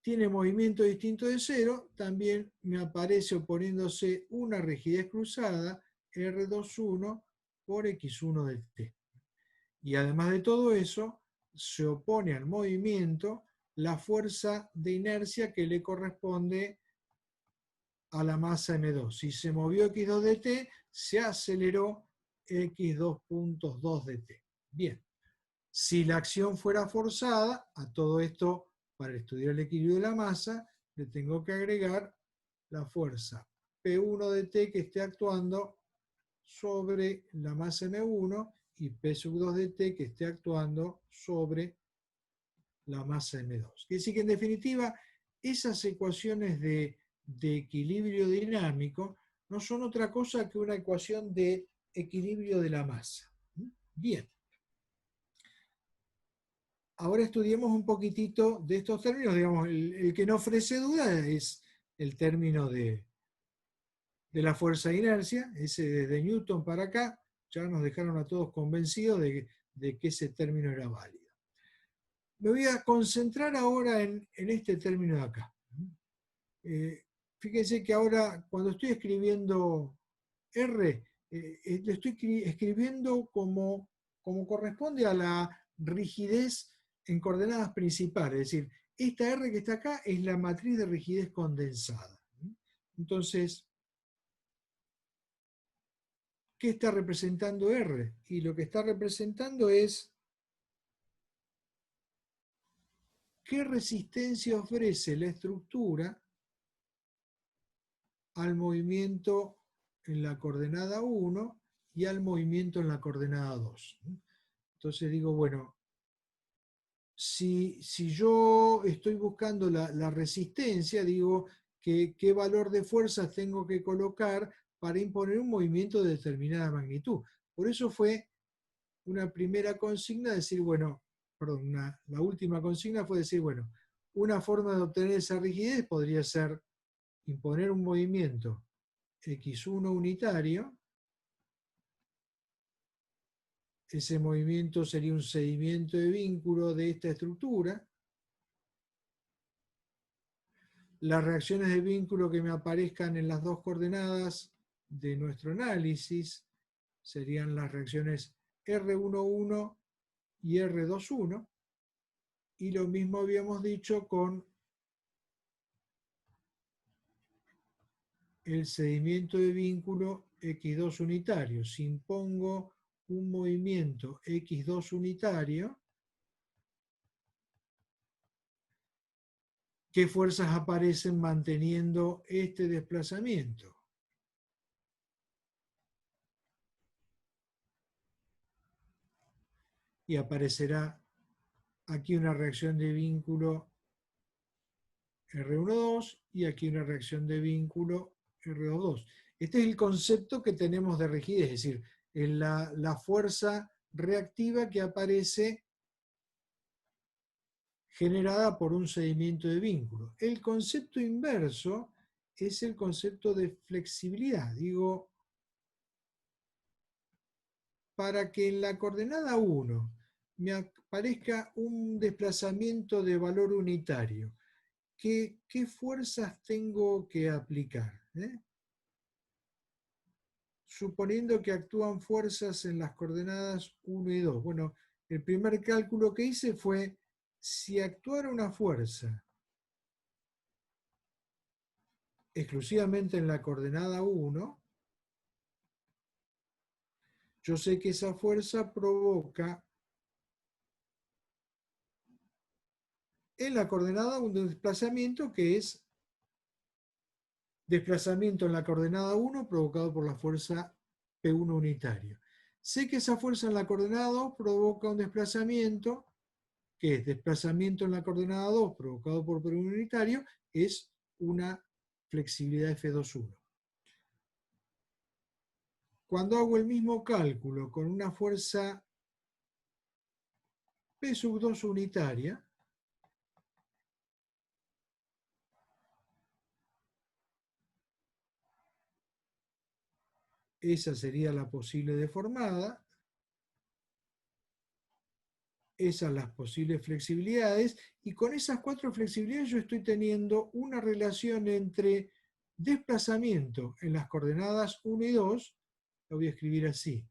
Speaker 1: tiene movimiento distinto de cero, también me aparece oponiéndose una rigidez cruzada, R21 por x1 de t. Y además de todo eso, se opone al movimiento la fuerza de inercia que le corresponde a la masa M2. Si se movió x2 de t, se aceleró x2.2 de t. Bien, si la acción fuera forzada, a todo esto, para estudiar el equilibrio de la masa, le tengo que agregar la fuerza P1 de t que esté actuando sobre la masa M1 y P2 de t que esté actuando sobre la masa M2. Quiere decir que en definitiva esas ecuaciones de equilibrio dinámico no son otra cosa que una ecuación de equilibrio de la masa. Bien. Ahora estudiemos un poquitito de estos términos. Digamos, el que no ofrece duda es el término de la fuerza de inercia, ese desde Newton para acá, ya nos dejaron a todos convencidos de que ese término era válido. Me voy a concentrar ahora en este término de acá. Fíjense que ahora, cuando estoy escribiendo R, lo estoy escribiendo como corresponde a la rigidez en coordenadas principales. Es decir, esta R que está acá es la matriz de rigidez condensada. Entonces, ¿qué está representando R? Y lo que está representando es qué resistencia ofrece la estructura al movimiento en la coordenada 1 y al movimiento en la coordenada 2. Entonces digo, bueno, si yo estoy buscando la resistencia, digo, ¿qué valor de fuerza tengo que colocar para imponer un movimiento de determinada magnitud? Por eso fue una primera consigna decir, bueno, perdón, la última consigna fue decir, bueno, una forma de obtener esa rigidez podría ser imponer un movimiento x1 unitario. Ese movimiento sería un seguimiento de vínculo de esta estructura. Las reacciones de vínculo que me aparezcan en las dos coordenadas de nuestro análisis serían las reacciones R11 y R21. Y lo mismo habíamos dicho con el seguimiento de vínculo x2 unitario. Si impongo un movimiento x2 unitario, ¿qué fuerzas aparecen manteniendo este desplazamiento? Y aparecerá aquí una reacción de vínculo R1,2 y aquí una reacción de vínculo R2,2. Este es el concepto que tenemos de rigidez, es decir, es la fuerza reactiva que aparece generada por un seguimiento de vínculo. El concepto inverso es el concepto de flexibilidad. Digo, para que en la coordenada 1 me aparezca un desplazamiento de valor unitario, ¿qué fuerzas tengo que aplicar? Suponiendo que actúan fuerzas en las coordenadas 1 y 2. Bueno, el primer cálculo que hice fue, si actuara una fuerza exclusivamente en la coordenada 1, yo sé que esa fuerza provoca en la coordenada un desplazamiento que es desplazamiento en la coordenada 1 provocado por la fuerza P1 unitario. Sé que esa fuerza en la coordenada 2 provoca un desplazamiento que es desplazamiento en la coordenada 2 provocado por P1 unitario, es una flexibilidad F2,1. Cuando hago el mismo cálculo con una fuerza P2 unitaria, esa sería la posible deformada, esas las posibles flexibilidades, y con esas 4 flexibilidades yo estoy teniendo una relación entre desplazamiento en las coordenadas 1 y 2, la voy a escribir así,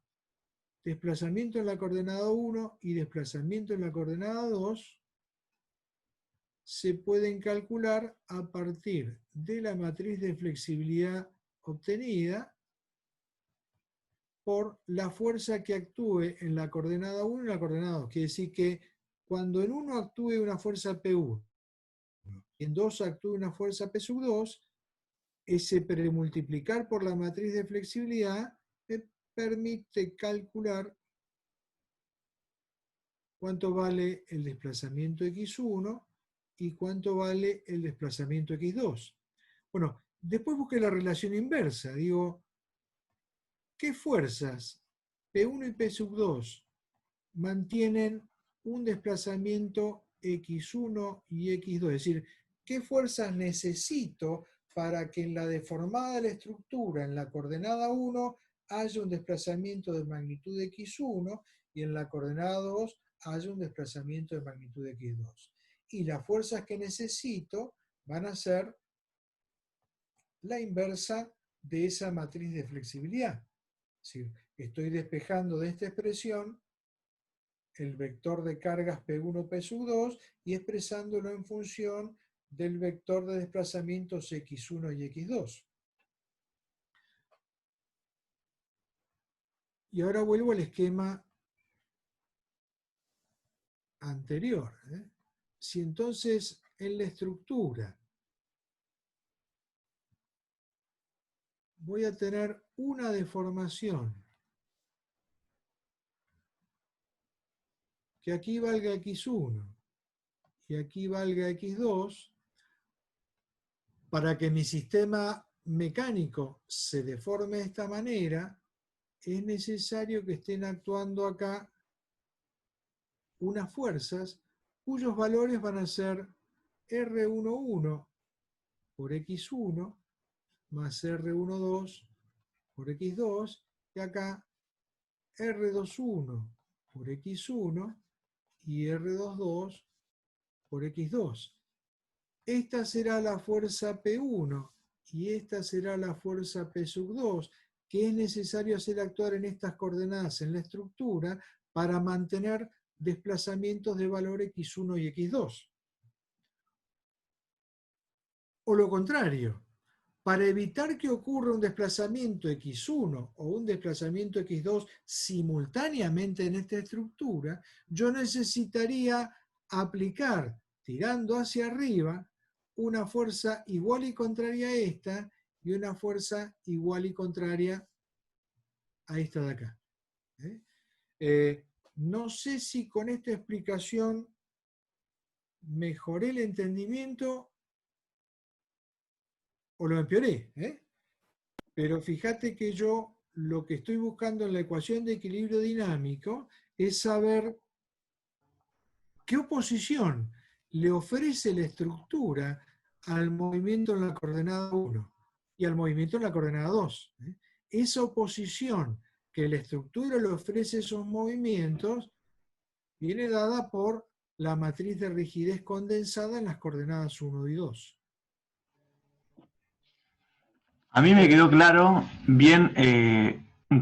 Speaker 1: desplazamiento en la coordenada 1 y desplazamiento en la coordenada 2 se pueden calcular a partir de la matriz de flexibilidad obtenida por la fuerza que actúe en la coordenada 1 y la coordenada 2. Quiere decir que cuando en uno actúe una fuerza P1 y en 2 actúe una fuerza P2, ese premultiplicar por la matriz de flexibilidad me permite calcular cuánto vale el desplazamiento X1 y cuánto vale el desplazamiento X2. Bueno, después busqué la relación inversa. Digo, ¿qué fuerzas P1 y P2 mantienen un desplazamiento X1 y X2? Es decir, ¿qué fuerzas necesito para que en la deformada de la estructura, en la coordenada 1, haya un desplazamiento de magnitud X1 y en la coordenada 2 haya un desplazamiento de magnitud X2? Y las fuerzas que necesito van a ser la inversa de esa matriz de flexibilidad. Es decir, estoy despejando de esta expresión el vector de cargas P1, P2 y expresándolo en función del vector de desplazamientos X1 y X2. Y ahora vuelvo al esquema anterior. Si entonces en la estructura voy a tener una deformación que aquí valga X1 y aquí valga X2, para que mi sistema mecánico se deforme de esta manera, es necesario que estén actuando acá unas fuerzas cuyos valores van a ser R11 por X1 más R12 por X2 y acá R21 por X1 y R22 por X2. Esta será la fuerza P1 y esta será la fuerza P2 que es necesario hacer actuar en estas coordenadas en la estructura para mantener desplazamientos de valor X1 y X2. O lo contrario, para evitar que ocurra un desplazamiento X1 o un desplazamiento X2 simultáneamente en esta estructura, yo necesitaría aplicar, tirando hacia arriba, una fuerza igual y contraria a esta y una fuerza igual y contraria a esta de acá. No sé si con esta explicación mejoré el entendimiento o lo empeoré. Pero fíjate que yo lo que estoy buscando en la ecuación de equilibrio dinámico es saber qué oposición le ofrece la estructura al movimiento en la coordenada 1 y al movimiento en la coordenada 2. Esa oposición que la estructura le ofrece a esos movimientos viene dada por la matriz de rigidez condensada en las coordenadas 1 y 2.
Speaker 2: A mí me quedó claro bien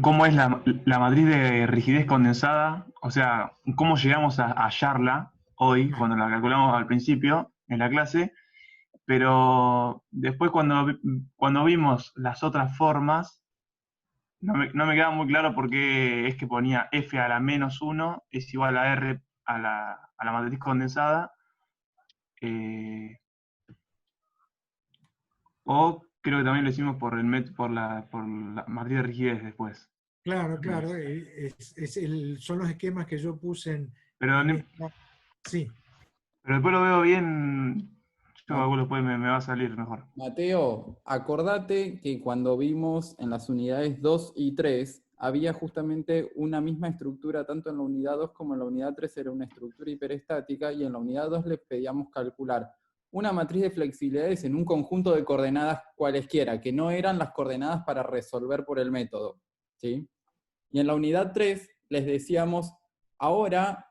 Speaker 2: cómo es la matriz de rigidez condensada, o sea, cómo llegamos a hallarla hoy, cuando la calculamos al principio en la clase, pero después cuando vimos las otras formas, no me queda muy claro por qué es que ponía f a la menos 1 es igual a r a la matriz condensada, o creo que también lo hicimos por la matriz de rigidez después.
Speaker 1: Claro, claro, son los esquemas que yo puse
Speaker 2: Pero,
Speaker 1: en esta. Sí.
Speaker 2: pero después lo veo bien, yo
Speaker 4: Ma-
Speaker 2: calculo después me va a salir mejor.
Speaker 4: Mateo, acordate que cuando vimos en las unidades 2 y 3, había justamente una misma estructura, tanto en la unidad 2 como en la unidad 3 era una estructura hiperestática, y en la unidad 2 le pedíamos calcular una matriz de flexibilidades en un conjunto de coordenadas cualesquiera, que no eran las coordenadas para resolver por el método, ¿sí? Y en la unidad 3 les decíamos, ahora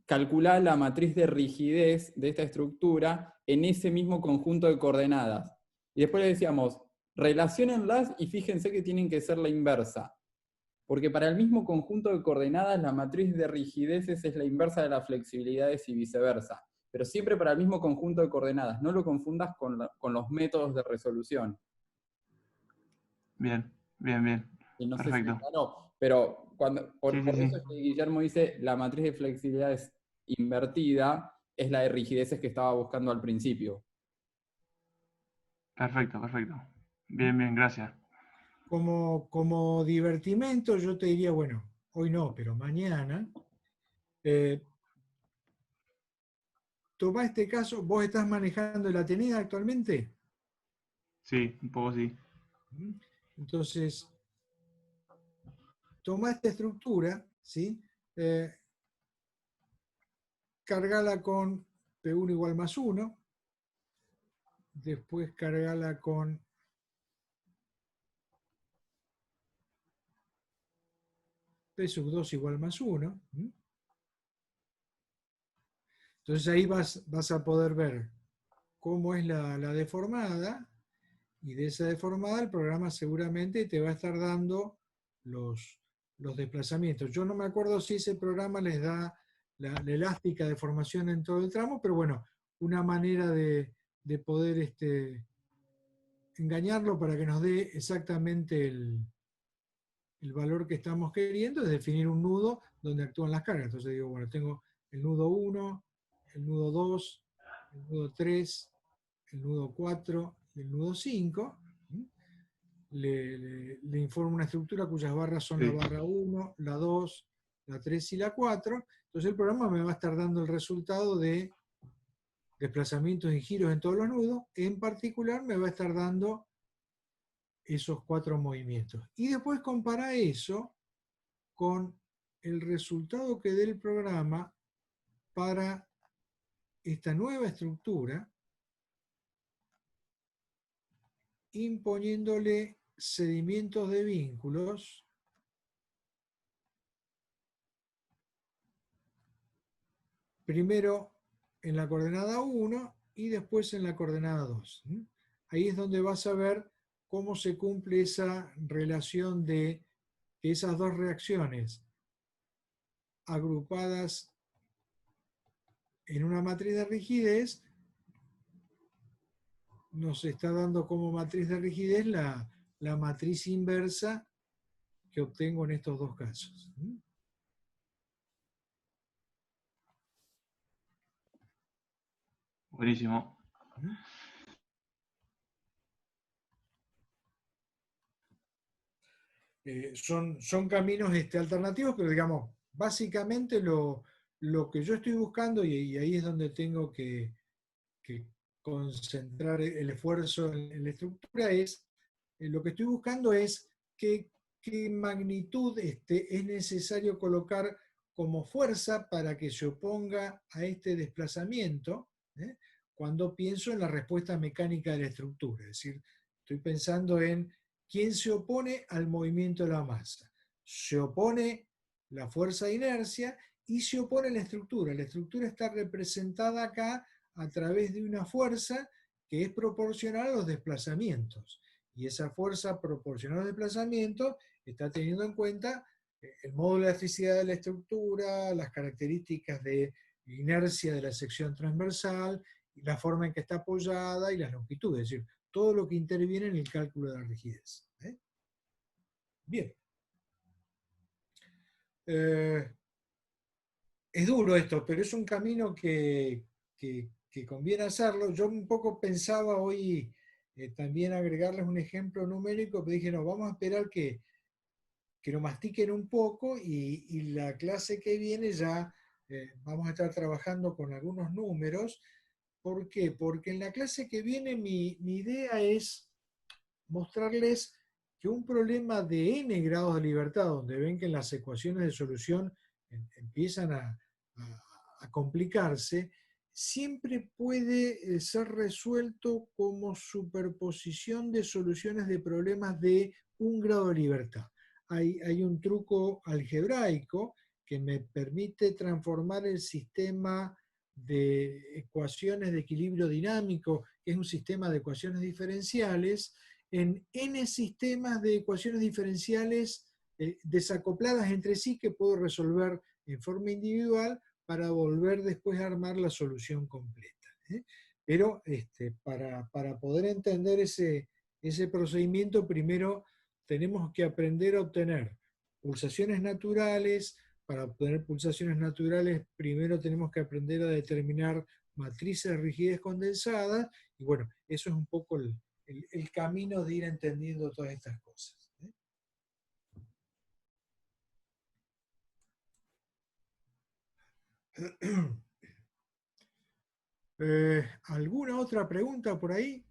Speaker 4: calcular la matriz de rigidez de esta estructura en ese mismo conjunto de coordenadas. Y después le decíamos, relaciónenlas y fíjense que tienen que ser la inversa. Porque para el mismo conjunto de coordenadas, la matriz de rigideces es la inversa de las flexibilidades y viceversa. Pero siempre para el mismo conjunto de coordenadas. No lo confundas con los métodos de resolución.
Speaker 2: Bien, bien, bien.
Speaker 4: Y no sé si
Speaker 2: Perfecto.
Speaker 4: claro, pero
Speaker 2: Sí, sí,
Speaker 4: por
Speaker 2: sí.
Speaker 4: eso es que Guillermo dice la matriz de flexibilidades invertida es la de rigideces que estaba buscando al principio.
Speaker 2: Perfecto, perfecto. Bien, bien, gracias.
Speaker 1: Como divertimento, yo te diría, bueno, hoy no, pero mañana, toma este caso, vos estás manejando el Atenea actualmente.
Speaker 2: Sí, un poco sí.
Speaker 1: Entonces, toma esta estructura, ¿sí? Cargala con P1 igual más 1, después cargala con P sub 2 igual más 1. Entonces ahí vas a poder ver cómo es la deformada, y de esa deformada el programa seguramente te va a estar dando los desplazamientos. Yo no me acuerdo si ese programa les da la elástica deformación en todo el tramo, pero bueno, una manera de poder engañarlo para que nos dé exactamente el valor que estamos queriendo es definir un nudo donde actúan las cargas. Entonces digo, bueno, tengo el nudo 1, el nudo 2, el nudo 3, el nudo 4 y el nudo 5. Le informo una estructura cuyas barras son la
Speaker 2: Sí.
Speaker 1: barra 1, la 2, la 3 y la 4. Entonces el programa me va a estar dando el resultado de desplazamientos y giros en todos los nudos. En particular me va a estar dando esos 4 movimientos. Y después compara eso con el resultado que dé el programa para esta nueva estructura, imponiéndole cedimientos de vínculos primero en la coordenada 1 y después en la coordenada 2. Ahí es donde vas a ver cómo se cumple esa relación de que esas dos reacciones agrupadas en una matriz de rigidez nos está dando como matriz de rigidez la matriz inversa que obtengo en estos dos casos.
Speaker 2: Buenísimo.
Speaker 1: Son caminos alternativos, pero digamos, básicamente lo que yo estoy buscando, y ahí es donde tengo que concentrar el esfuerzo en la estructura, es lo que estoy buscando es qué magnitud es necesario colocar como fuerza para que se oponga a este desplazamiento, ¿eh? Cuando pienso en la respuesta mecánica de la estructura. Es decir, estoy pensando en quién se opone al movimiento de la masa. Se opone la fuerza de inercia y se opone la estructura. La estructura está representada acá a través de una fuerza que es proporcional a los desplazamientos. Y esa fuerza proporcional a los desplazamientos está teniendo en cuenta el módulo de elasticidad de la estructura, las características de inercia de la sección transversal, la forma en que está apoyada y las longitudes, es decir, todo lo que interviene en el cálculo de la rigidez. Bien. Es duro esto, pero es un camino que conviene hacerlo. Yo un poco pensaba hoy también agregarles un ejemplo numérico, pero dije, no, vamos a esperar que lo mastiquen un poco y la clase que viene ya vamos a estar trabajando con algunos números. ¿Por qué? Porque en la clase que viene mi idea es mostrarles que un problema de n grados de libertad, donde ven que en las ecuaciones de solución empiezan a complicarse, siempre puede ser resuelto como superposición de soluciones de problemas de un grado de libertad. Hay un truco algebraico que me permite transformar el sistema de ecuaciones de equilibrio dinámico, que es un sistema de ecuaciones diferenciales, en n sistemas de ecuaciones diferenciales desacopladas entre sí que puedo resolver en forma individual para volver después a armar la solución completa. Pero para poder entender ese procedimiento, primero tenemos que aprender a obtener pulsaciones naturales. Para obtener pulsaciones naturales, primero tenemos que aprender a determinar matrices de rigidez condensadas, y bueno, eso es un poco el camino de ir entendiendo todas estas cosas. ¿Alguna otra pregunta por ahí?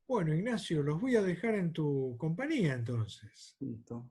Speaker 1: Bueno, Ignacio, los voy a dejar en tu compañía entonces.
Speaker 4: Listo.